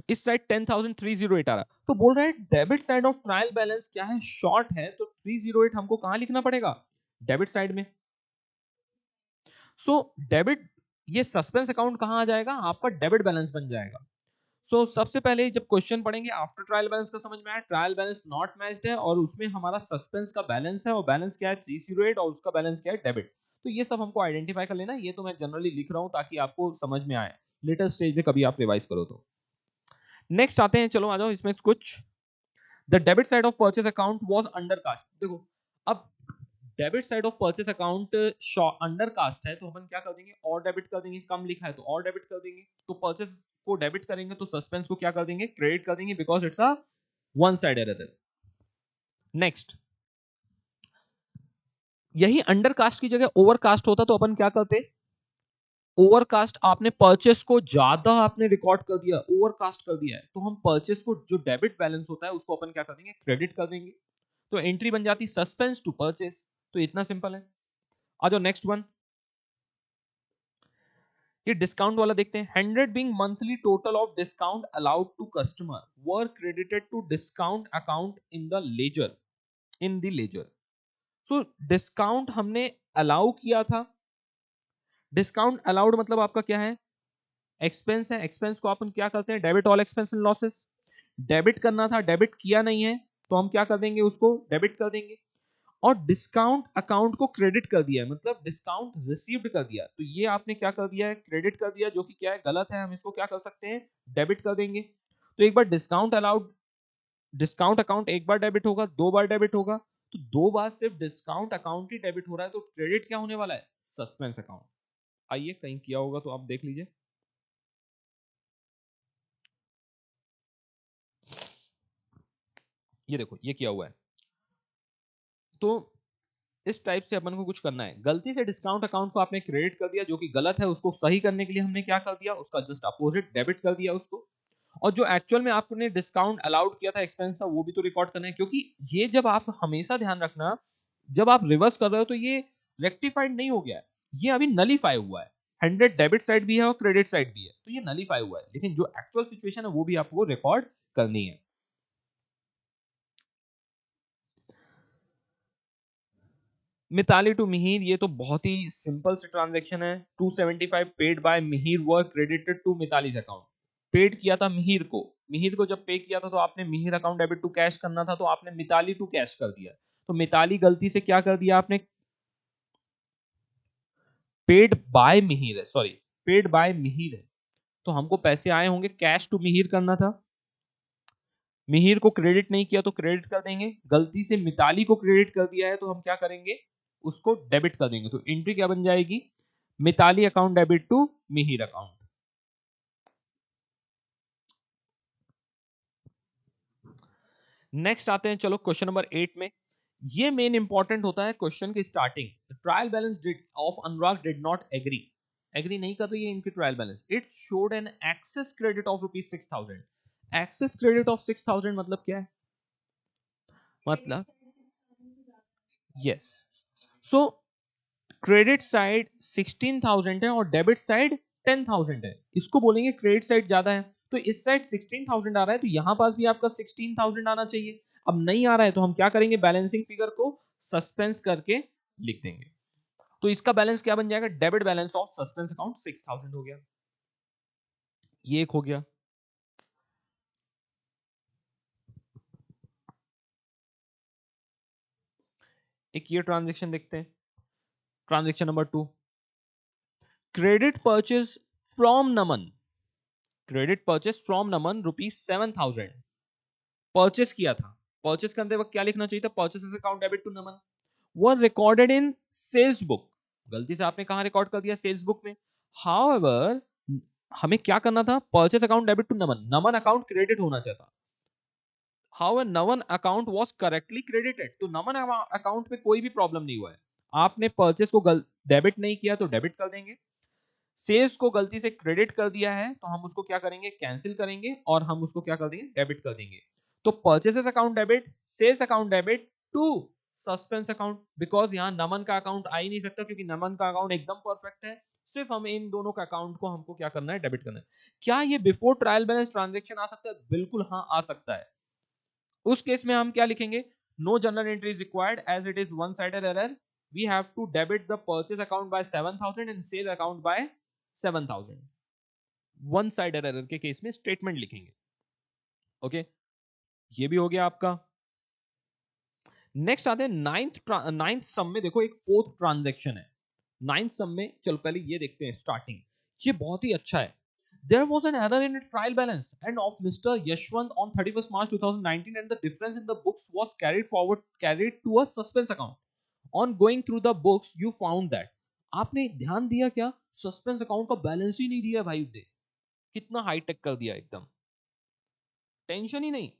इस साइड 10,308 आ रहा, तो बोल रहा है debit side of trial balance क्या है, शॉर्ट है, तो 308 हमको कहां लिखना पड़ेगा, डेबिट साइड में। सो डेबिट, ये सस्पेंस अकाउंट कहां आ जाएगा, आपका डेबिट बैलेंस बन जाएगा। सबसे पहले जब क्वेश्चन पढ़ेंगे आफ्टर ट्रायल बैलेंस का समझ में आया, ट्रायल बैलेंस नॉट मैच्ड है और उसमें हमारा सस्पेंस का बैलेंस है, और बैलेंस क्या है 308, और उसका बैलेंस क्या है डेबिट। तो ये सब हमको आइडेंटिफाई कर लेना, ये तो मैं जनरली लिख रहा हूं ताकि आपको समझ में आए, लेटर स्टेज में कभी आप रिवाइज करो तो। नेक्स्ट आते हैं, चलो आ जाओ इसमें कुछ। The debit side of purchase account was undercast. देखो, अब debit side of purchase account undercast है, तो अपन क्या कर देंगे, और डेबिट कर देंगे, कम लिखा है तो और डेबिट कर देंगे, तो परचेस को डेबिट करेंगे तो सस्पेंस को क्या कर देंगे, क्रेडिट कर देंगे, because it's a one side error है। नेक्स्ट, यही अंडर कास्ट की जगह ओवर कास्ट होता तो अपन क्या करते, ओवरकास्ट, आपने परचेस को ज्यादा आपने रिकॉर्ड कर दिया, ओवरकास्ट कर दिया है, तो हम परचेस को जो डेबिट बैलेंस होता है उसको अपन क्या कर देंगे, क्रेडिट कर देंगे, तो एंट्री बन जाती सस्पेंस टू परचेस। तो इतना सिंपल है। आ जाओ नेक्स्ट वन, ये डिस्काउंट वाला देखते हैं। 100 being monthly total of discount allowed to customer were credited to discount account in the ledger, in the ledger. So discount हमने अलाउ किया था, डिस्काउंट अलाउड मतलब आपका क्या है, एक्सपेंस है, एक्सपेंस को अपन क्या करते हैं, debit all expense and losses, debit करना था, डेबिट किया नहीं है, तो हम क्या कर देंगे, उसको डेबिट कर देंगे। और डिस्काउंट अकाउंट को क्रेडिट कर दिया है, मतलब डिस्काउंट रिसीव्ड कर दिया, तो ये आपने क्या कर दिया है, क्रेडिट कर दिया, जो कि क्या है, गलत है, हम इसको क्या कर सकते हैं, डेबिट कर देंगे। तो एक बार डिस्काउंट अलाउड, डिस्काउंट अकाउंट एक बार डेबिट होगा, दो बार डेबिट होगा, तो दो बार सिर्फ डिस्काउंट अकाउंट ही डेबिट हो रहा है, तो क्रेडिट क्या होने वाला है, सस्पेंस अकाउंट। आइए, कहीं किया होगा तो आप देख लीजिए। ये देखो, ये किया हुआ है। तो इस टाइप से अपन को कुछ करना है, गलती से डिस्काउंट अकाउंट को आपने क्रेडिट कर दिया जो कि गलत है, उसको सही करने के लिए हमने क्या कर दिया, उसका जस्ट अपोजिट डेबिट कर दिया उसको। और जो एक्चुअल में आपने डिस्काउंट अलाउड किया था, एक्सपेंस था, वो भी तो रिकॉर्ड करना है, क्योंकि ये जब आप हमेशा ध्यान रखना, जब आप रिवर्स कर रहे हो तो ये रेक्टिफाइड नहीं हो गया है, ये अभी नलीफाई हुआ है। 100 डेबिट साइड भी है और क्रेडिट साइड भी है, तो ये नलीफाई हुआ है, लेकिन जो एक्चुअल सिचुएशन है वो भी आपको रिकॉर्ड करनी है। मिताली टू मिहिर, ये तो बहुत ही सिंपल से ट्रांजैक्शन है। 275 paid by Mihir were credited to Mitali's account. Paid किया था मिहिर को, मिहिर को जब पे किया था तो आपने Mihir account debit to cash करना था, तो आपने मिताली टू कैश कर दिया, तो मिताली गलती से क्या कर दिया आपने, पेड बाय मिहिर है, सॉरी, पेड बाय मिहिर है, तो हमको पैसे आए होंगे, कैश टू मिहिर करना था, मिहिर को क्रेडिट नहीं किया तो क्रेडिट कर देंगे, गलती से मिताली को क्रेडिट कर दिया है तो हम क्या करेंगे, उसको डेबिट कर देंगे, तो एंट्री क्या बन जाएगी, Mitali account debit to Mihir account. Next आते हैं, चलो क्वेश्चन नंबर 8 में। ये मेन इंपॉर्टेंट होता है क्वेश्चन की starting. Trial balance did of Anurag did not agree, agree नहीं कर रही है इनकी trial balance. It showed an excess credit of ₹6,000। Excess credit of 6,000 मतलब क्या है, मतलब यस, सो क्रेडिट साइड 16,000 है और डेबिट साइड 10,000 है, इसको बोलेंगे क्रेडिट साइड ज्यादा है, तो इस साइड 16,000 आ रहा है, तो यहां पास भी आपका 16,000 आना चाहिए। अब नहीं आ रहा है तो हम क्या करेंगे, बैलेंसिंग फिगर को सस्पेंस करके लिख देंगे, तो इसका बैलेंस क्या बन जाएगा, debit balance of suspense account 6,000 हो गया। ये एक हो गया। एक ये ट्रांजेक्शन देखते हैं। Transaction number 2, credit purchase from Naman. Credit purchase from Naman ₹7,000 purchase किया था। परचेस करते वक्त क्या लिखना चाहिए था? Purchases account debit to Naman were recorded in sales book. गलती से आपने कहा रिकॉर्ड कर दिया? सेल्स बुक में। हाउएवर हमें क्या करना था? Purchase account debit to Naman, Naman account credit होना चाहिए। How Naman account was correctly credited, तो नमन अकाउंट में कोई भी प्रॉब्लम नहीं हुआ है। आपने परचेस को डेबिट नहीं किया तो डेबिट कर देंगे, सेल्स को गलती से क्रेडिट कर दिया है तो हम उसको क्या करेंगे? कैंसिल करेंगे और हम उसको क्या कर देंगे? डेबिट कर देंगे। तो purchases account debit, sales account debit to suspense account, because यहां नमन का अकाउंट आ ही नहीं सकता क्योंकि नमन का अकाउंट एकदम परफेक्ट है। सिर्फ हमें इन दोनों का अकाउंट को हमको क्या करना है? डेबिट करना है। क्या ये बिफोर ट्रायल बैलेंस ट्रांजेक्शन आ सकता है? बिल्कुल हाँ, आ सकता है। उस केस में हम क्या लिखेंगे? No journal entry is required as it is one sided error, we have to debit the purchase account by 7,000 and sale account by 7,000। One sided error के केस में स्टेटमेंट लिखेंगे। ओके, ये भी हो गया आपका। नेक्स्ट आते हैं नाइन्थ सम में। देखो एक फोर्थ ट्रांजेक्शन है नाइन्थ सम में। चलो पहले ये देखते हैं स्टार्टिंग। ये बहुत ही अच्छा है। There was an error in trial balance and of Mr. Yashwant on 31st March 2019 and the difference in the books was carried to a suspense account. On going through the books you found that, आपने ध्यान दिया क्या? Suspense account का balance ही नहीं दिया भाई ने। कितना हाईटेक कर दिया एकदम, टेंशन ही नहीं,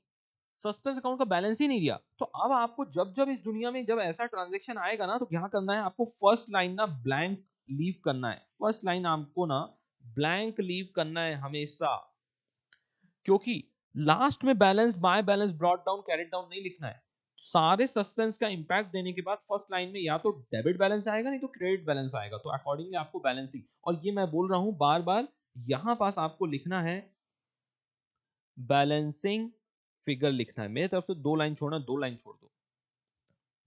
सस्पेंस अकाउंट का बैलेंस ही नहीं दिया। तो अब आपको जब जब इस दुनिया में जब ऐसा ट्रांजेक्शन आएगा ना तो क्या करना है? आपको फर्स्ट लाइन ना ब्लैंक लीव करना है। फर्स्ट लाइन आपको ना ब्लैंक लीव करना है हमेशा, क्योंकि लास्ट में balance by balance brought down carried down नहीं लिखना है। सारे सस्पेंस का इंपैक्ट देने के बाद फर्स्ट लाइन में या तो डेबिट बैलेंस आएगा नहीं तो क्रेडिट बैलेंस आएगा। तो अकॉर्डिंगली आपको बैलेंसिंग, और ये मैं बोल रहा हूं बार बार, यहां पास आपको लिखना है बैलेंसिंग फिगर लिखना है। मेरी तरफ से 2 लाइन छोड़ना, 2 लाइन छोड़ दो,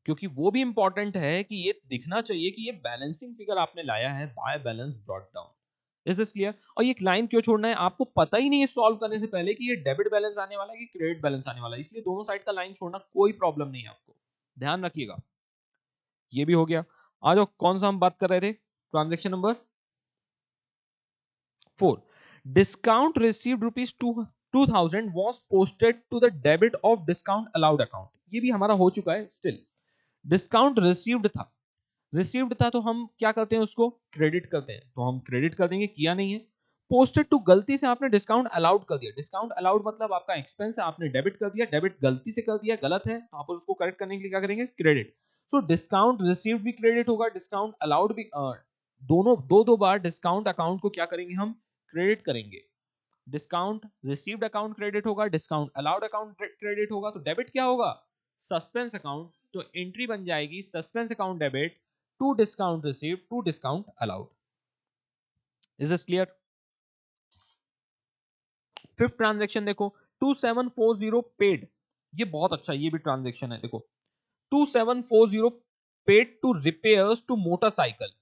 क्योंकि वो भी इंपॉर्टेंट है कि ये दिखना चाहिए कि ये बैलेंसिंग फिगर आपने लाया है by balance brought down. Is this clear? और ये लाइन क्यों छोड़ना है? आपको पता ही नहीं है सॉल्व करने से पहले कि ये डेबिट बैलेंस आने वाला है कि क्रेडिट बैलेंस आने वाला है, इसलिए दोनों साइड का लाइन छोड़ना कोई प्रॉब्लम नहीं है आपको, ध्यान रखिएगा। ये भी हो गया। आ जाओ, कौन सा हम बात कर रहे थे? Transaction number 4, discount received ₹2,000 was posted to the debit of discount allowed account। ये भी हमारा हो चुका है। स्टिल डिस्काउंट रिसीव्ड था, रिसीव्ड था तो हम क्या करते हैं? उसको क्रेडिट करते हैं, तो हम क्रेडिट कर देंगे, किया नहीं है। पोस्टेड टू, गलती से आपने डिस्काउंट अलाउड कर दिया। डिस्काउंट अलाउड मतलब आपका एक्सपेंस है, आपने डेबिट कर दिया, डेबिट गलती से कर दिया, गलत है, तो आप उसको करेक्ट करने के लिए क्या करेंगे? क्रेडिट। सो डिस्काउंट रिसीव्ड भी क्रेडिट होगा, डिस्काउंट अलाउड भी, दोनों दो दो बार डिस्काउंट अकाउंट को क्या करेंगे? हम क्रेडिट करेंगे। डिस्काउंट रिसीव्ड अकाउंट क्रेडिट होगा, डिस्काउंट अलाउड अकाउंट क्रेडिट होगा, तो डेबिट क्या होगा? Suspense account. तो एंट्री बन जाएगी suspense account debit to discount received to discount allowed. Is this clear? Fifth transaction देखो, 2740 पेड। ये बहुत अच्छा, ये भी ट्रांजेक्शन है। देखो 2740 paid to repairs to motorcycle.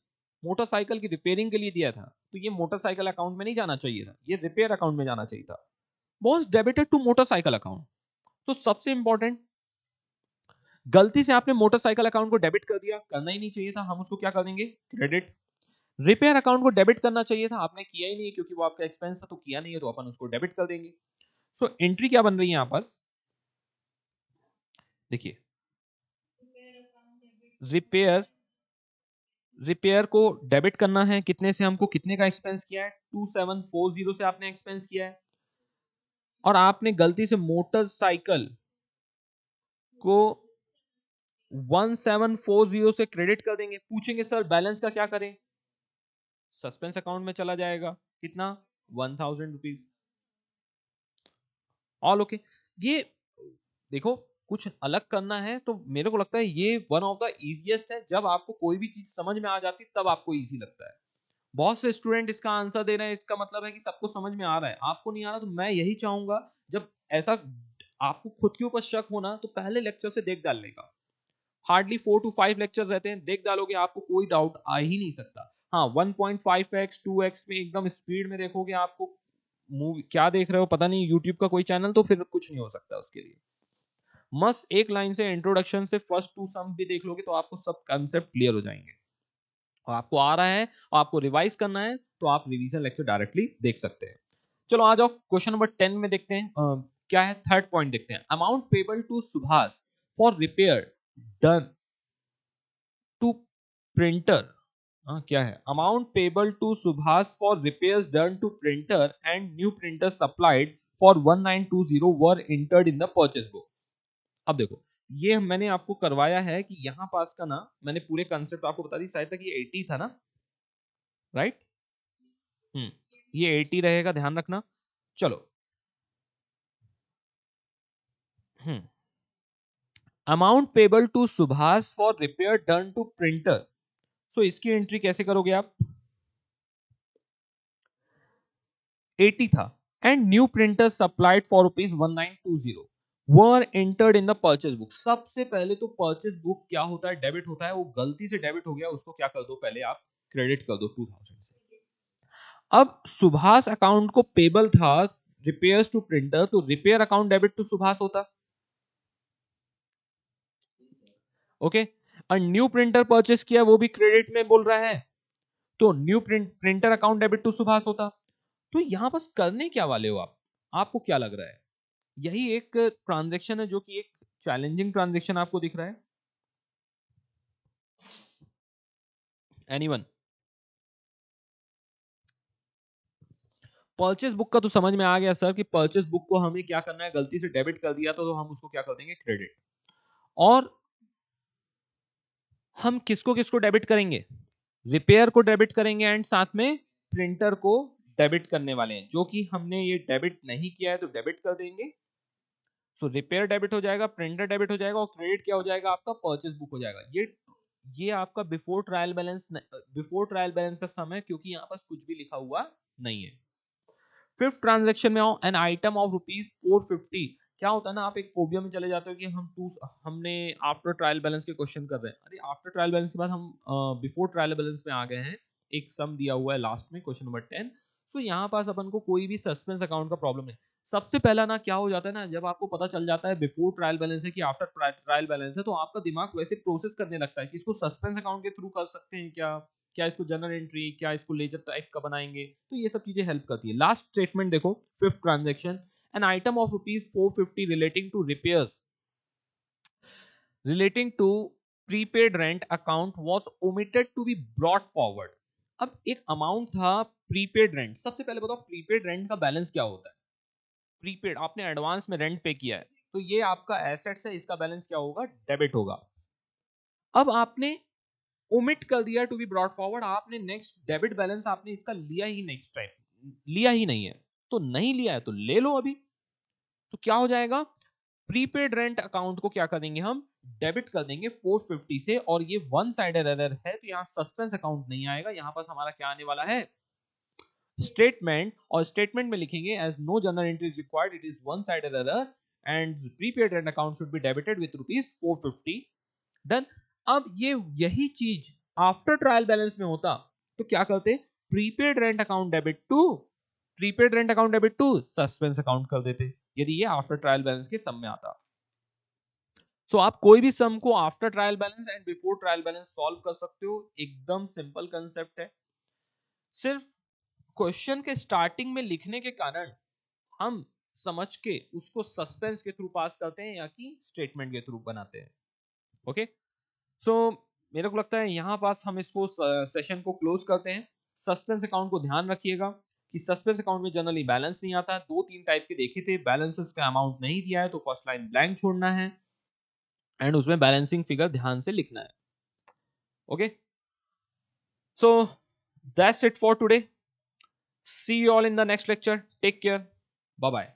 Motorcycle की रिपेयरिंग के लिए दिया था, तो ये मोटरसाइकिल अकाउंट में नहीं जाना चाहिए था, ये रिपेयर अकाउंट में जाना चाहिए था। Was debited to motorcycle account. तो सबसे इंपॉर्टेंट, गलती से आपने मोटरसाइकिल अकाउंट को डेबिट कर दिया, करना ही नहीं चाहिए था, हम उसको क्या कर देंगे? क्रेडिट। रिपेयर अकाउंट को डेबिट करना चाहिए था, आपने किया ही नहीं क्योंकि वो आपका एक्सपेंस था, तो किया नहीं है तो अपन उसको डेबिट कर देंगे। सो एंट्री क्या बन रही है यहां पास? देखिए, रिपेयर, रिपेयर को डेबिट करना है, कितने से? हमको कितने का एक्सपेंस किया है? 2740 से आपने एक्सपेंस किया है, और आपने गलती से मोटरसाइकिल को 1740 से क्रेडिट कर देंगे। पूछेंगे सर बैलेंस का क्या करें? सस्पेंस अकाउंट में चला जाएगा। कितना? 1,000 रुपीज। All okay. ये देखो, कुछ अलग करना है तो मेरे को लगता है ये वन ऑफ द इजीएस्ट है। जब आपको कोई भी चीज समझ में आ जाती है तब आपको इजी लगता है। बहुत से स्टूडेंट इसका आंसर दे रहे हैं, इसका मतलब है कि सबको समझ में आ रहा है। आपको नहीं आ रहा, तो मैं यही चाहूंगा जब ऐसा आपको खुद के ऊपर शक होना तो पहले लेक्चर से देख डालने का। हार्डली 4 to 5 लेक्चर रहते हैं, देख डालोगे आपको कोई डाउट आ ही नहीं सकता। हाँ, 1.5x 2x में एकदम स्पीड में देखोगे, आपको मूवी क्या देख रहे हो पता नहीं, यूट्यूब का कोई चैनल, तो फिर कुछ नहीं हो सकता उसके लिए। मस्त एक लाइन से इंट्रोडक्शन से फर्स्ट टू सम भी देख लोगे तो आपको सब कंसेप्ट क्लियर हो जाएंगे। और आपको आ रहा है और आपको रिवाइज करना है तो आप रिवीजन लेक्चर डायरेक्टली देख सकते हैं। चलो आ जाओ क्वेश्चन नंबर 10 में देखते हैं क्या है। थर्ड पॉइंट देखते हैं, amount payable to Subhash for repair done to printer. क्या है, amount payable to Subhash for repairs done to printer and new printer supplied for 1920 were entered in the purchase book. अब देखो, ये मैंने आपको करवाया है कि यहां पास का ना, मैंने पूरे कंसेप्ट आपको बता दी, शायद तक ये 80 था ना, राइट। ये 80 रहेगा, ध्यान रखना। चलो, amount payable to Subhash for repair done to printer. So इसकी एंट्री कैसे करोगे आप, 80 था and new printer supplied for ₹1920 were entered in the purchase book. सबसे पहले तो परचेस बुक क्या होता है, डेबिट होता है, वो गलती से डेबिट हो गया, उसको क्या कर दो, पहले आप क्रेडिट कर दो 2000 से। अब सुभाष अकाउंट को पेबल था रिपेयर्स टू प्रिंटर, तो repair account debit to Subhash होता। ओके, और न्यू प्रिंटर परचेस किया, वो भी क्रेडिट में बोल रहा है, तो new printer account debit to Subhash होता। तो यहां बस करने क्या वाले हो आप, आपको क्या लग रहा है, यही एक ट्रांजैक्शन है जो कि एक चैलेंजिंग ट्रांजैक्शन आपको दिख रहा है, एनीवन। परचेस बुक का तो समझ में आ गया सर कि परचेस बुक को हमें क्या करना है, गलती से डेबिट कर दिया तो हम उसको क्या कर देंगे, क्रेडिट। और हम किसको किसको डेबिट करेंगे, रिपेयर को डेबिट करेंगे एंड साथ में प्रिंटर को डेबिट करने वाले हैं, जो कि हमने ये डेबिट नहीं किया है तो डेबिट कर देंगे। सो रिपेयर डेबिट हो जाएगा, प्रिंटर डेबिट हो जाएगा और क्रेडिट क्या हो जाएगा आपका, परचेस बुक हो जाएगा। ये आपका बिफोर ट्रायल बैलेंस का सम है, क्योंकि यहाँ पास कुछ भी लिखा हुआ नहीं है। फिफ्थ ट्रांजेक्शन में आओ, एन आइटम ऑफ ₹450। क्या होता है ना, आप एक फोबिया में चले जाते हो कि हमने आफ्टर ट्रायल बैलेंस के क्वेश्चन कर रहे हैं, अरे आफ्टर ट्रायल बैलेंस के बाद हम बिफोर ट्रायल बैलेंस में आ गए हैं। एक सम दिया हुआ है लास्ट में, क्वेश्चन नंबर 10। सो यहाँ पास अपन को कोई भी सस्पेंस अकाउंट का प्रॉब्लम नहीं। सबसे पहला ना क्या हो जाता है ना, जब आपको पता चल जाता है बिफोर ट्रायल बैलेंस है कि आफ्टर ट्रायल बैलेंस है, तो आपका दिमाग वैसे प्रोसेस करने लगता है कि इसको सस्पेंस अकाउंट के थ्रू कर सकते हैं क्या, क्या इसको जनरल एंट्री, क्या इसको लेजर टाइप का बनाएंगे, तो ये सब चीजें हेल्प करती है। लास्ट स्टेटमेंट देखो, fifth transaction, an item of ₹450 relating to prepaid rent account was omitted to be brought forward. अब एक अमाउंट था प्रीपेड रेंट। सबसे पहले बताओ प्रीपेड रेंट का बैलेंस क्या होता है। प्रीपेड, आपने एडवांस में रेंट पे किया है, तो ये आपका एसेट्स है, इसका बैलेंस क्या होगा, डेबिट होगा। अब आपने ओमिट कर दिया टू बी ब्रॉट फॉरवर्ड, आपने नेक्स्ट डेबिट बैलेंस आपने इसका लिया ही नेक्स्ट टाइम, लिया ही नहीं है, तो नहीं लिया है तो ले लो अभी। तो क्या हो जाएगा, प्रीपेड रेंट अकाउंट को क्या करेंगे हम, डेबिट कर देंगे 450 से, और ये वन साइडेड एरर है तो यहाँ सस्पेंस अकाउंट नहीं आएगा, यहाँ पास हमारा क्या आने वाला है, स्टेटमेंट। और स्टेटमेंट में लिखेंगे as no general entry is required, it is one sided error and prepaid rent account should be debited with ₹450। Done. अब यही चीज आफ्टर ट्रायल बैलेंस में होता तो क्या करते, prepaid rent account debit to suspense account कर देते, यदि ये आफ्टर ट्रायल बैलेंस के सम में आता। सो आप कोई भी सम को after trial balance and before trial balance solve कर सकते हो, एकदम सिंपल कंसेप्ट है। सिर्फ क्वेश्चन के स्टार्टिंग में लिखने के कारण हम समझ के उसको सस्पेंस के थ्रू पास करते हैं या कि स्टेटमेंट के थ्रू बनाते हैं। ओके, सो मेरे को लगता है यहाँ पास हम इसको सेशन को क्लोज करते हैं। सस्पेंस अकाउंट को ध्यान रखिएगा कि सस्पेंस अकाउंट में जनरली बैलेंस नहीं आता। दो तीन टाइप के देखे थे, बैलेंसेस का अमाउंट नहीं दिया है तो फर्स्ट लाइन ब्लैंक छोड़ना है एंड उसमें बैलेंसिंग फिगर ध्यान से लिखना है। Okay, so that's it for today, see you all in the next lecture, take care, bye bye.